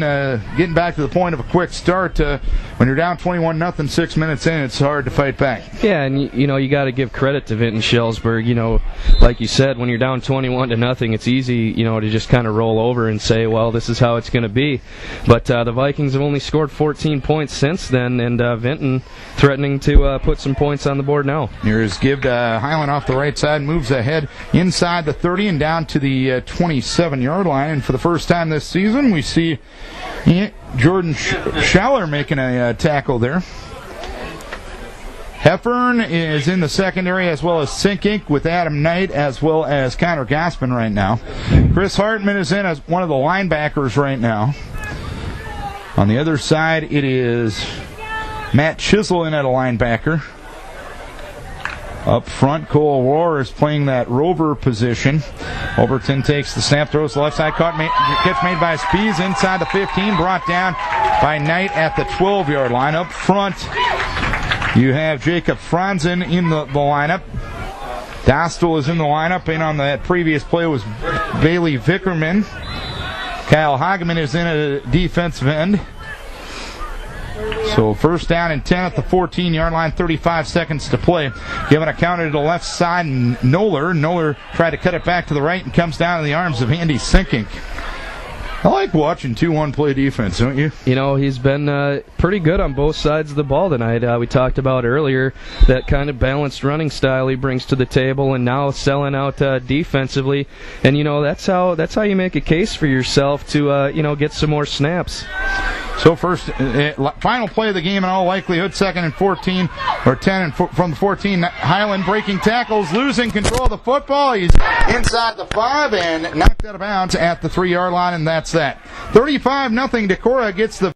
getting back to the point of a quick start. When you're down 21-0, 6 minutes in, it's hard to fight back. Yeah, and you got to give credit to Vinton-Shellsburg. Like you said, when you're down 21-0, it's easy, to just kind of roll over and say, well, this is how it's going to be. But the Vikings have only scored 14 points since then, and Vinton threatening to put some points on the board now. Here's give to Highland off the right side, moves ahead inside the 30 and down to the 27-yard line. And for the first time this season, we see Jordan Schaller making a tackle there. Heffern is in the secondary, as well as Sinkink with Adam Knight, as well as Connor Gaspin right now. Chris Hartman is in as one of the linebackers right now. On the other side, it is Matt Chisel in at a linebacker. Up front, Cole Rohr is playing that rover position. Overton takes the snap, throws the left side, catch made by Spees inside the 15, brought down by Knight at the 12-yard line. Up front, you have Jacob Franzen in the lineup. Dostal is in the lineup, and on that previous play was Bailey Vickerman. Kyle Hageman is in a defensive end. So first down and 10 at the 14-yard line, 35 seconds to play. Giving a counter to the left side, Noller. Noller tried to cut it back to the right and comes down in the arms of Andy Sinkink. I like watching 2-1 play defense, don't you? He's been pretty good on both sides of the ball tonight. We talked about earlier that kind of balanced running style he brings to the table, and now selling out defensively. And that's how you make a case for yourself to get some more snaps. So first, final play of the game in all likelihood, 2nd and 14, or 10 from the 14. Highland breaking tackles, losing control of the football. He's inside the 5 and knocked out of bounds at the 3-yard line, and that's that. 35-0 Decorah gets the